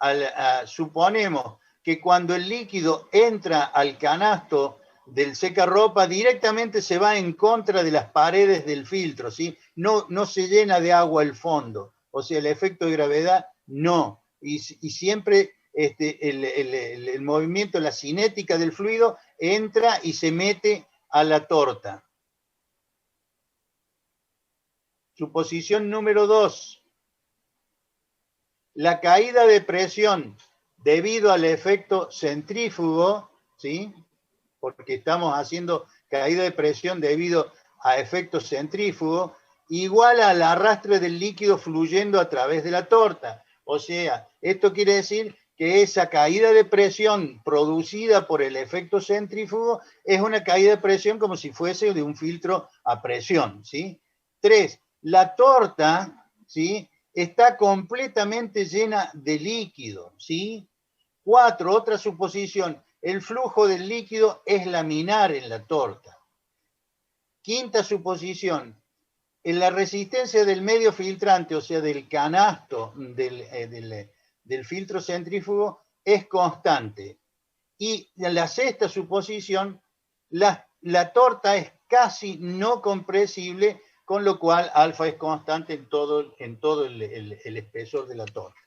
suponemos que cuando el líquido entra al canasto del secarropa, directamente se va en contra de las paredes del filtro, ¿sí? No se llena de agua el fondo. O sea, el efecto de gravedad no. Y siempre el movimiento, la cinética del fluido entra y se mete a la torta. Suposición número 2. La caída de presión debido al efecto centrífugo, ¿sí? Porque estamos haciendo caída de presión debido a efecto centrífugo, igual al arrastre del líquido fluyendo a través de la torta. O sea, esto quiere decir que esa caída de presión producida por el efecto centrífugo es una caída de presión como si fuese de un filtro a presión, ¿sí? 3. La torta, ¿sí?, está completamente llena de líquido, ¿sí? 4. Otra suposición, el flujo del líquido es laminar en la torta. 5ª suposición, en la resistencia del medio filtrante, o sea, del canasto del filtro centrífugo, es constante. Y en la 6ª suposición, la torta es casi no compresible, con lo cual alfa es constante en todo el espesor de la torta.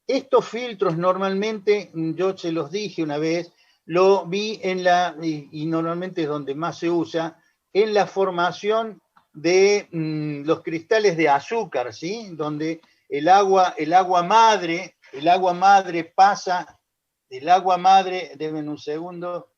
Estos filtros normalmente, yo se los dije una vez, lo vi y normalmente es donde más se usa, en la formación de los cristales de azúcar, ¿sí? Donde el agua madre pasa, denme un segundo,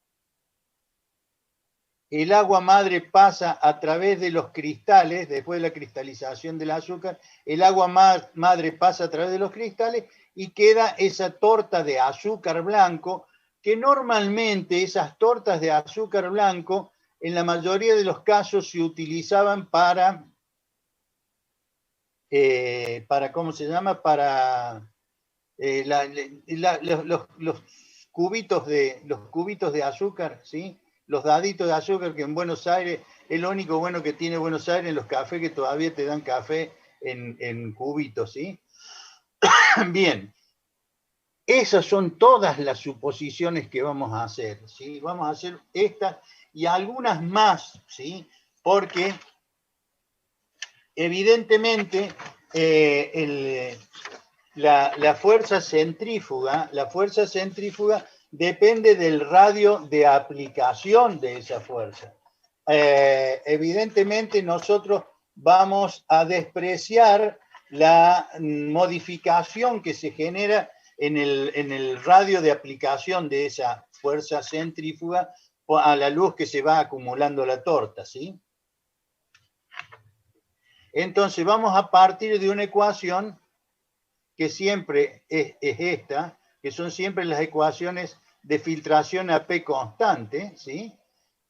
el agua madre pasa a través de los cristales, después de la cristalización del azúcar, el agua madre pasa a través de los cristales y queda esa torta de azúcar blanco, que normalmente esas tortas de azúcar blanco, en la mayoría de los casos se utilizaban para ¿cómo se llama? Para los cubitos de azúcar, ¿sí? Los daditos de azúcar que en Buenos Aires, es lo único bueno que tiene Buenos Aires en los cafés, que todavía te dan café en cubitos, ¿sí? Bien, esas son todas las suposiciones que vamos a hacer, ¿sí? Vamos a hacer estas y algunas más, ¿sí? Porque evidentemente la fuerza centrífuga depende del radio de aplicación de esa fuerza. Evidentemente nosotros vamos a despreciar la modificación que se genera en el radio de aplicación de esa fuerza centrífuga a la luz que se va acumulando la torta, ¿sí? Entonces vamos a partir de una ecuación que siempre es esta, que son siempre las ecuaciones de filtración a P constante, ¿sí?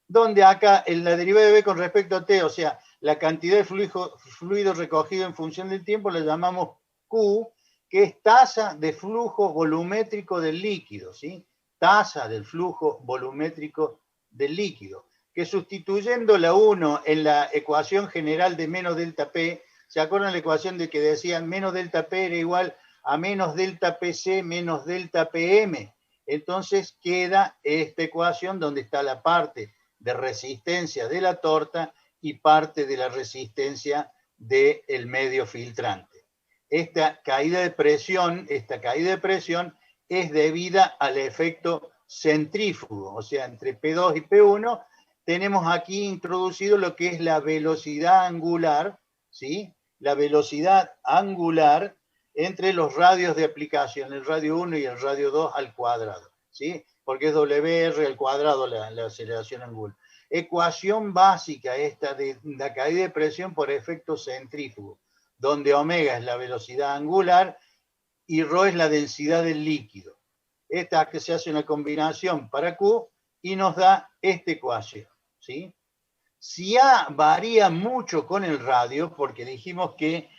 Donde acá la derivada de B con respecto a T, o sea, la cantidad de fluido recogido en función del tiempo, la llamamos Q, que es tasa de flujo volumétrico del líquido, ¿sí? Tasa del flujo volumétrico del líquido, que sustituyendo la 1 en la ecuación general de menos delta P, ¿se acuerdan la ecuación de que decían menos delta P era igual a menos delta PC menos delta PM? Entonces queda esta ecuación donde está la parte de resistencia de la torta y parte de la resistencia del medio filtrante. Esta caída de presión es debida al efecto centrífugo, o sea, entre P2 y P1 tenemos aquí introducido lo que es la velocidad angular, ¿sí? La velocidad angular entre los radios de aplicación, el radio 1 y el radio 2 al cuadrado, ¿sí? Porque es WR al cuadrado la aceleración angular. Ecuación básica esta de la caída de presión por efecto centrífugo, donde omega es la velocidad angular y ρ es la densidad del líquido. Esta que se hace una combinación para Q y nos da esta ecuación, ¿sí? Si A varía mucho con el radio, porque dijimos que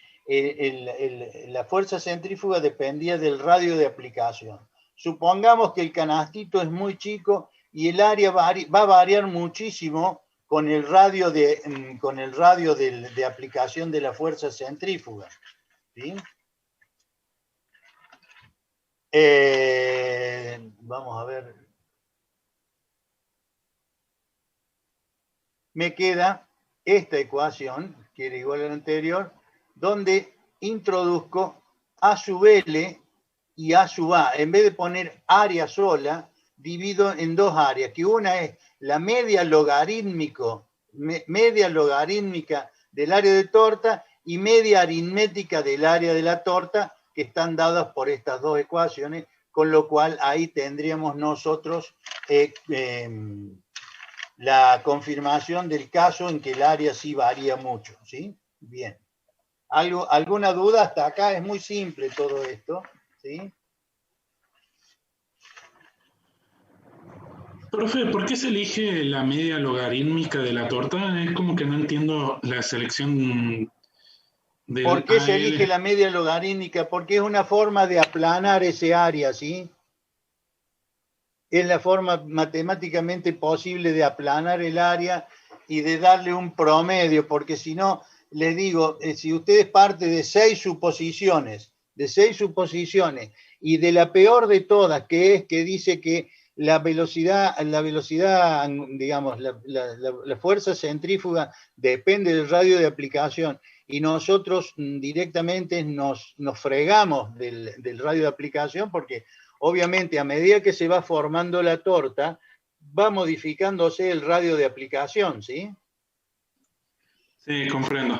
la fuerza centrífuga dependía del radio de aplicación. Supongamos que el canastito es muy chico y el área va a variar muchísimo con el radio de aplicación de la fuerza centrífuga, ¿sí? Vamos a ver. Me queda esta ecuación, que era igual a la anterior, donde introduzco A sub L y A sub A. En vez de poner área sola, divido en dos áreas, que una es la media logarítmica del área de torta y media aritmética del área de la torta, que están dadas por estas dos ecuaciones, con lo cual ahí tendríamos nosotros la confirmación del caso en que el área sí varía mucho, ¿sí? Bien. ¿Alguna duda hasta acá? Es muy simple todo esto, ¿sí? Profe, ¿por qué se elige la media logarítmica de la torta? Es como que no entiendo la selección del ¿Por qué se AL? elige la media logarítmica? Porque es una forma de aplanar ese área, ¿sí? Es la forma matemáticamente posible de aplanar el área y de darle un promedio, porque si no, les digo, si ustedes parten de 6 suposiciones, y de la peor de todas, que es que dice que la velocidad, digamos, la fuerza centrífuga depende del radio de aplicación, y nosotros directamente nos fregamos del radio de aplicación, porque obviamente a medida que se va formando la torta, va modificándose el radio de aplicación, ¿sí? Sí, comprendo.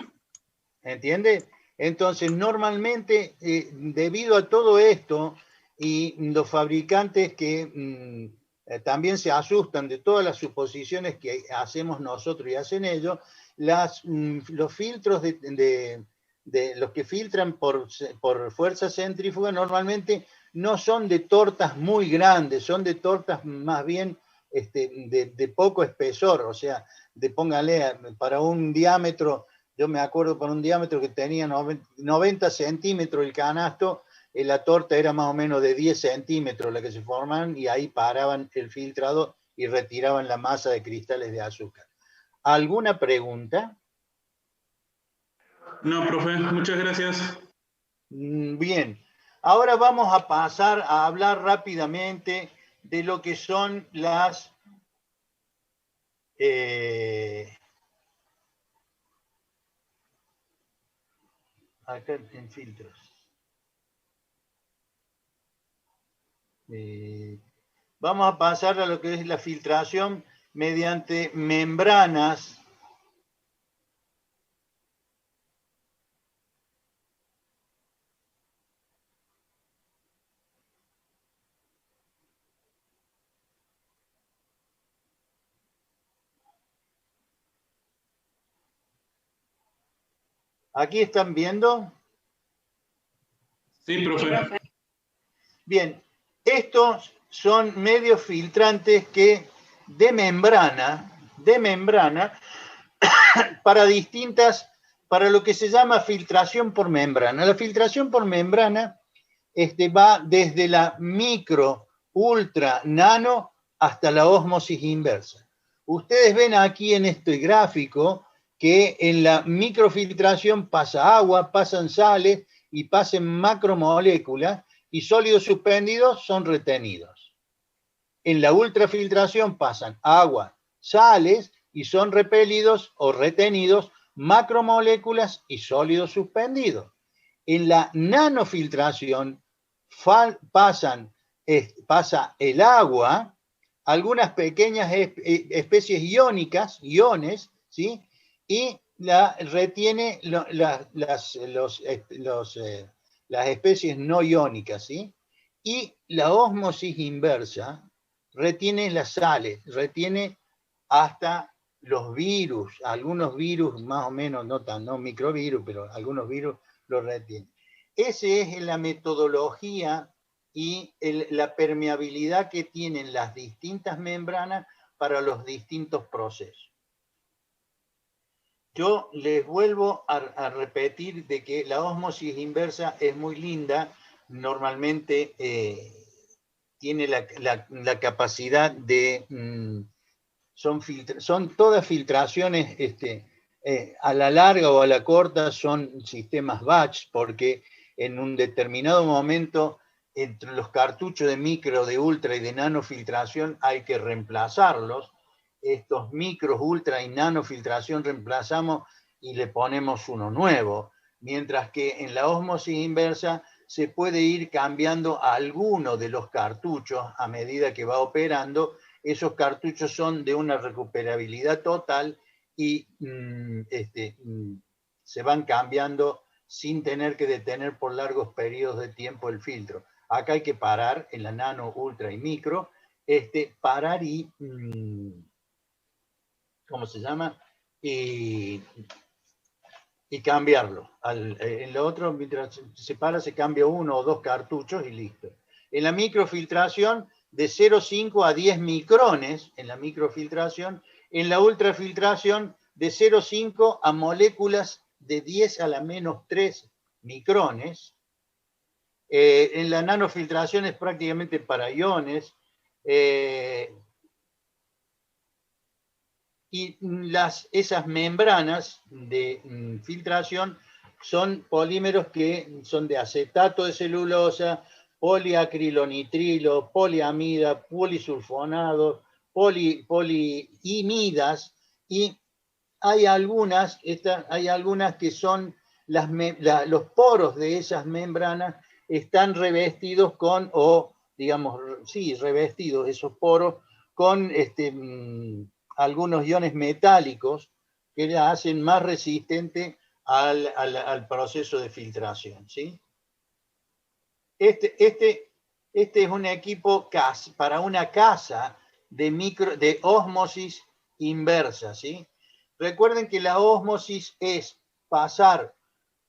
¿Entiende? Entonces, normalmente, debido a todo esto, y los fabricantes que también se asustan de todas las suposiciones que hacemos nosotros y hacen ellos, los filtros de los que filtran por fuerza centrífuga normalmente no son de tortas muy grandes, son de tortas más bien de poco espesor, o sea, póngale para un diámetro Yo me acuerdo por un diámetro que tenía 90 centímetros el canasto, la torta era más o menos de 10 centímetros la que se forman, y ahí paraban el filtrado y retiraban la masa de cristales de azúcar. ¿Alguna pregunta? No, profe, muchas gracias. Bien, ahora vamos a pasar a hablar rápidamente de lo que son las acá en filtros. Vamos a pasar a lo que es la filtración mediante membranas. ¿Aquí están viendo? Sí, profe. Bien, estos son medios filtrantes que de membrana, para lo que se llama filtración por membrana. La filtración por membrana va desde la micro, ultra, nano, hasta la ósmosis inversa. Ustedes ven aquí en este gráfico que en la microfiltración pasa agua, pasan sales y pasan macromoléculas, y sólidos suspendidos son retenidos. En la ultrafiltración pasan agua, sales y son repelidos o retenidos macromoléculas y sólidos suspendidos. En la nanofiltración pasa el agua, algunas pequeñas especies iónicas, iones, ¿sí? Y retiene las especies no iónicas, ¿sí? Y la ósmosis inversa retiene las sales, retiene hasta los virus, algunos virus más o menos, no microvirus, pero algunos virus los retienen. Esa es la metodología y la permeabilidad que tienen las distintas membranas para los distintos procesos. Yo les vuelvo a repetir de que la ósmosis inversa es muy linda, normalmente tiene la capacidad de... son todas filtraciones a la larga o a la corta, son sistemas batch, porque en un determinado momento entre los cartuchos de micro, de ultra y de nanofiltración hay que reemplazarlos. Estos micros, ultra y nanofiltración reemplazamos y le ponemos uno nuevo, mientras que en la ósmosis inversa se puede ir cambiando alguno de los cartuchos a medida que va operando. Esos cartuchos son de una recuperabilidad total y se van cambiando sin tener que detener por largos periodos de tiempo el filtro. Acá hay que parar en la nano, ultra y micro, parar y... ¿cómo se llama? Y cambiarlo. En lo otro, mientras se para, se cambia uno o dos cartuchos y listo. En la microfiltración, de 0,5 a 10 micrones, en la microfiltración. En la ultrafiltración, de 0,5 a moléculas de 10 a la menos 3 micrones. En la nanofiltración es prácticamente para iones. Y esas membranas de filtración son polímeros que son de acetato de celulosa, poliacrilonitrilo, poliamida, polisulfonados, poliimidas, y hay algunas que son los poros de esas membranas están revestidos con, revestidos esos poros con algunos iones metálicos que la hacen más resistente al proceso de filtración, ¿sí? Este es un equipo para una casa de ósmosis inversa, ¿sí? Recuerden que la ósmosis es pasar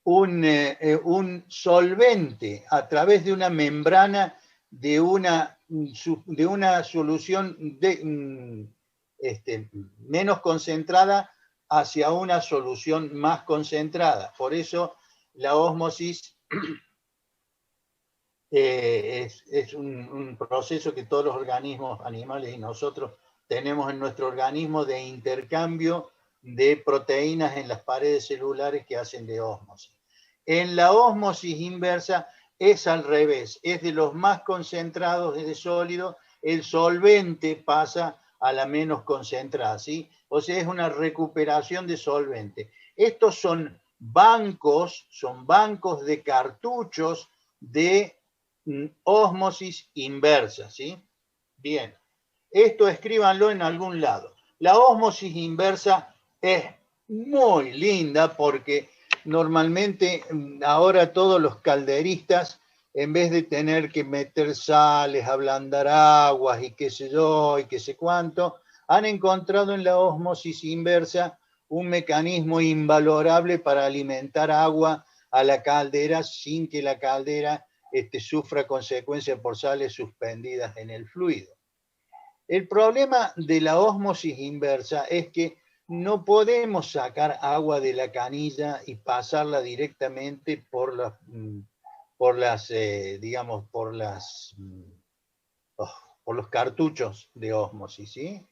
un solvente a través de una membrana de una solución menos concentrada hacia una solución más concentrada. Por eso la ósmosis es un proceso que todos los organismos animales y nosotros tenemos en nuestro organismo de intercambio de proteínas en las paredes celulares que hacen de ósmosis. En la ósmosis inversa es al revés, es de los más concentrados de sólido, el solvente pasa a la menos concentrada, ¿sí? O sea, es una recuperación de solvente. Estos son bancos de cartuchos de ósmosis inversa, ¿sí? Bien, esto escríbanlo en algún lado. La ósmosis inversa es muy linda porque normalmente ahora todos los calderistas, en vez de tener que meter sales, ablandar aguas y qué sé yo y qué sé cuánto, han encontrado en la ósmosis inversa un mecanismo invalorable para alimentar agua a la caldera sin que la caldera sufra consecuencias por sales suspendidas en el fluido. El problema de la ósmosis inversa es que no podemos sacar agua de la canilla y pasarla directamente por los cartuchos de ósmosis, ¿sí?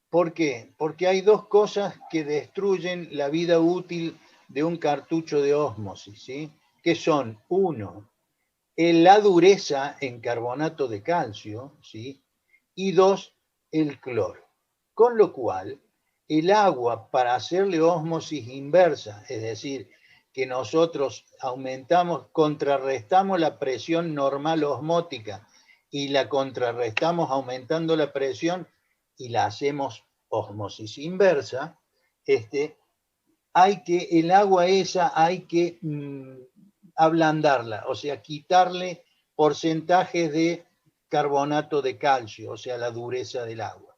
¿Por qué? Porque hay dos cosas que destruyen la vida útil de un cartucho de ósmosis, ¿sí? Que son, uno, la dureza en carbonato de calcio, ¿sí? Y dos, el cloro. Con lo cual, el agua, para hacerle ósmosis inversa, es decir, que nosotros contrarrestamos la presión normal osmótica y la contrarrestamos aumentando la presión y la hacemos ósmosis inversa, el agua esa hay que ablandarla, o sea, quitarle porcentajes de carbonato de calcio, o sea, la dureza del agua.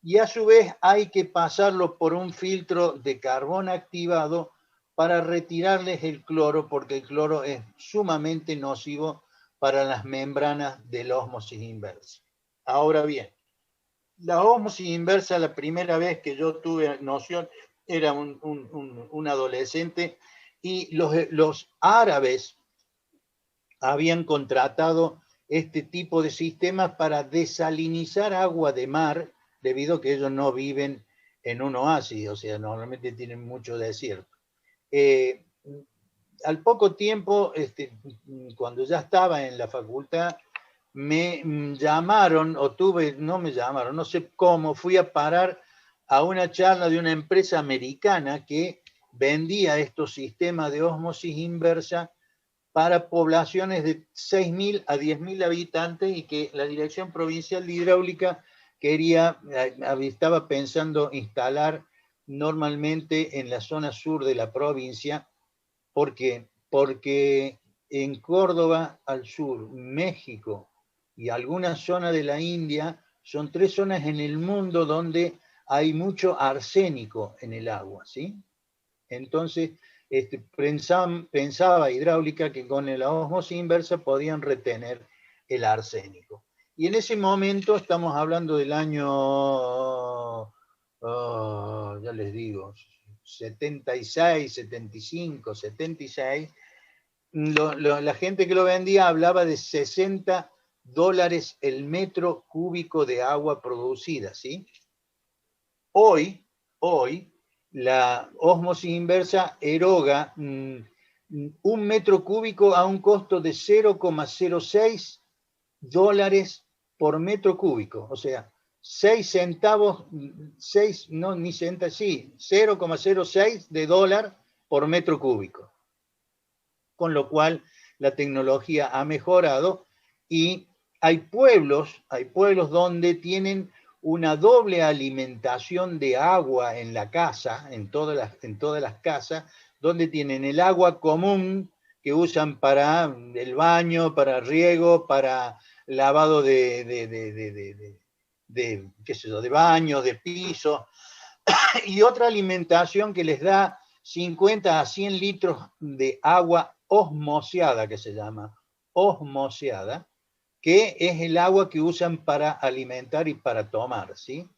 Y a su vez hay que pasarlo por un filtro de carbón activado para retirarles el cloro, porque el cloro es sumamente nocivo para las membranas de la ósmosis inversa. Ahora bien, la ósmosis inversa, la primera vez que yo tuve noción, era un adolescente, y los árabes habían contratado este tipo de sistemas para desalinizar agua de mar, debido a que ellos no viven en un oasis, o sea, normalmente tienen mucho desierto. Al poco tiempo, cuando ya estaba en la facultad, me llamaron, no sé cómo, fui a parar a una charla de una empresa americana que vendía estos sistemas de ósmosis inversa para poblaciones de 6.000 a 10.000 habitantes, y que la Dirección Provincial de Hidráulica estaba pensando instalar normalmente en la zona sur de la provincia. ¿Por qué? Porque en Córdoba al sur, México y alguna zona de la India son 3 zonas en el mundo donde hay mucho arsénico en el agua, ¿sí? Entonces, pensaba Hidráulica que con la ósmosis inversa podían retener el arsénico. Y en ese momento, estamos hablando del año, ya les digo, 76, 75, 76, la gente que lo vendía hablaba de $60 el metro cúbico de agua producida, ¿sí? Hoy, la ósmosis inversa eroga 1 metro cúbico a un costo de $0,06 por metro cúbico, o sea, 6 centavos, 0,06 de dólar por metro cúbico. Con lo cual, la tecnología ha mejorado y hay pueblos donde tienen una doble alimentación de agua en la casa, en todas las casas, donde tienen el agua común que usan para el baño, para riego, para lavado de baños, de pisos, y otra alimentación que les da 50 a 100 litros de agua osmoseada, que se llama osmoseada, que es el agua que usan para alimentar y para tomar, ¿sí?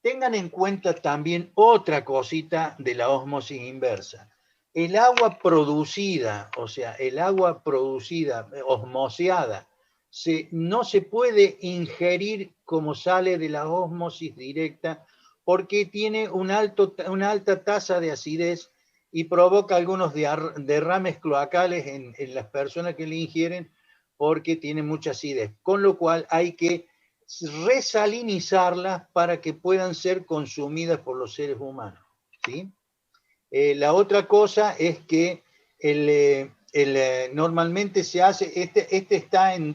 tengan en cuenta también otra cosita de la ósmosis inversa. El agua producida, o sea, el agua producida, osmoseada, no se puede ingerir como sale de la ósmosis directa porque tiene una alta tasa de acidez y provoca algunos derrames cloacales en las personas que le ingieren porque tiene mucha acidez. Con lo cual hay que resalinizarlas para que puedan ser consumidas por los seres humanos, ¿sí? La otra cosa es que normalmente se hace, este está en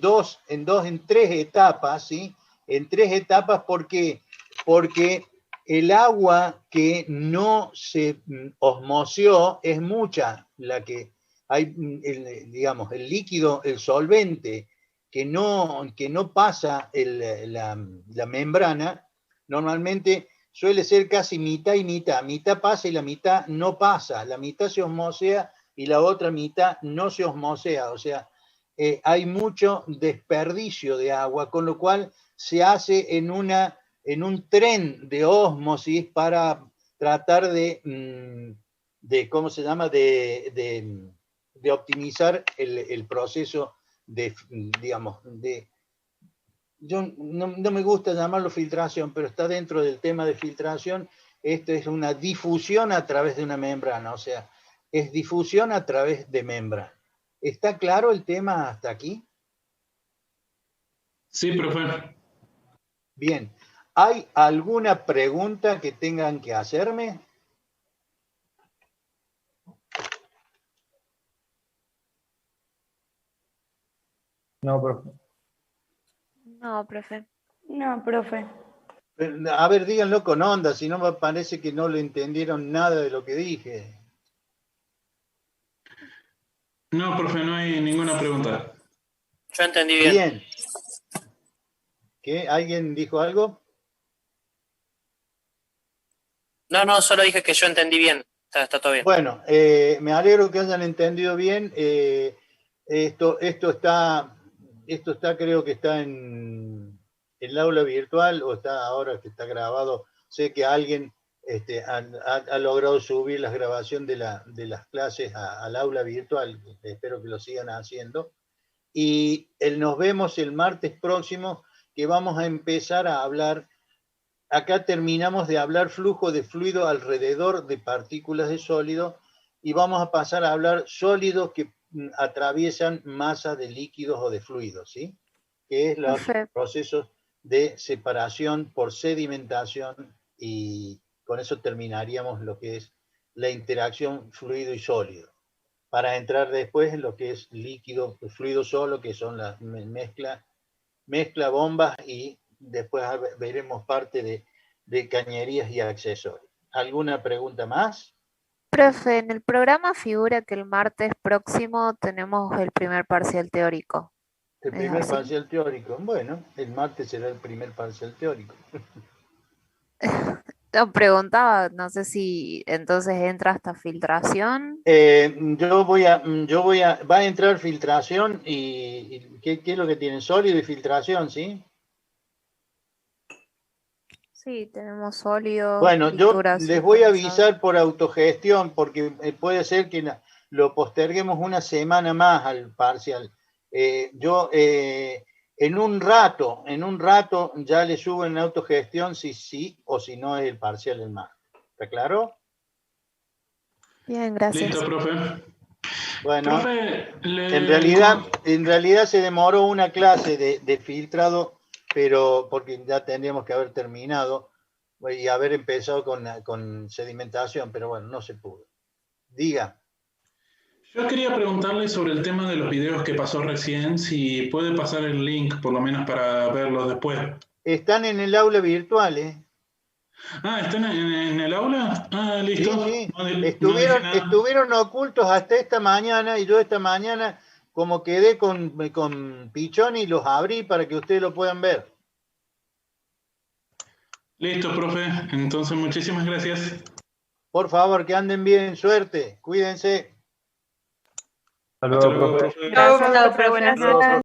tres etapas, ¿sí? En tres etapas, ¿por qué? Porque el agua que no se osmoseó es mucha, la que hay, digamos, el líquido, el solvente, que no pasa la membrana, normalmente suele ser casi mitad y mitad. Mitad pasa y la mitad no pasa. La mitad se osmosea y la otra mitad no se osmosea. O sea, hay mucho desperdicio de agua, con lo cual se hace en un tren de ósmosis para tratar de ¿cómo se llama? De optimizar el proceso digamos, yo no me gusta llamarlo filtración, pero está dentro del tema de filtración. Esto es una difusión a través de una membrana, o sea, es difusión a través de membrana. ¿Está claro el tema hasta aquí? Sí, profe. Bien. ¿Hay alguna pregunta que tengan que hacerme? No, profe. No, profe. No, profe. A ver, díganlo con onda, si no me parece que no le entendieron nada de lo que dije. No, profe, no hay ninguna pregunta. Yo entendí bien. Bien. ¿Qué? ¿Alguien dijo algo? No, solo dije que yo entendí bien. Está todo bien. Bueno, me alegro que hayan entendido bien. Esto está, creo que está en el aula virtual, o está ahora que está grabado. Sé que alguien ha logrado subir la grabación de las clases al aula virtual. Espero que lo sigan haciendo. Y nos vemos el martes próximo, que vamos a empezar a hablar. Acá terminamos de hablar flujo de fluido alrededor de partículas de sólido y vamos a pasar a hablar sólidos que atraviesan masa de líquidos o de fluidos, ¿sí? Que es los procesos de separación por sedimentación, y con eso terminaríamos lo que es la interacción fluido y sólido. Para entrar después en lo que es líquido, fluido solo, que son las mezcla bombas, y después veremos parte de cañerías y accesorios. ¿Alguna pregunta más? Profe, en el programa figura que el martes próximo tenemos el primer parcial teórico. El primer parcial teórico. Bueno, el martes será el primer parcial teórico. No, preguntaba, no sé si entonces entra hasta filtración. Va a entrar filtración y ¿qué es lo que tienen? Sólido y filtración, ¿sí? Sí, tenemos sólido. Bueno, yo les voy a avisar por autogestión, porque puede ser que lo posterguemos una semana más al parcial. En un rato ya le subo en autogestión si sí o si no es el parcial el martes. ¿Está claro? Bien, gracias. Listo, profe. Bueno, profe, en realidad se demoró una clase de filtrado, pero porque ya tendríamos que haber terminado y haber empezado con sedimentación, pero bueno, no se pudo. Diga. Yo quería preguntarle sobre el tema de los videos que pasó recién, si puede pasar el link, por lo menos para verlos después. Están en el aula virtual, ¿eh? Ah, ¿están en el aula? Ah, listo. Sí. No Estuvieron ocultos hasta esta mañana, y yo esta mañana, como quedé con Pichoni, los abrí para que ustedes lo puedan ver. Listo, profe. Entonces, muchísimas gracias. Por favor, que anden bien, suerte, cuídense. Hasta luego, profe. Hasta luego, profe. Buenas noches.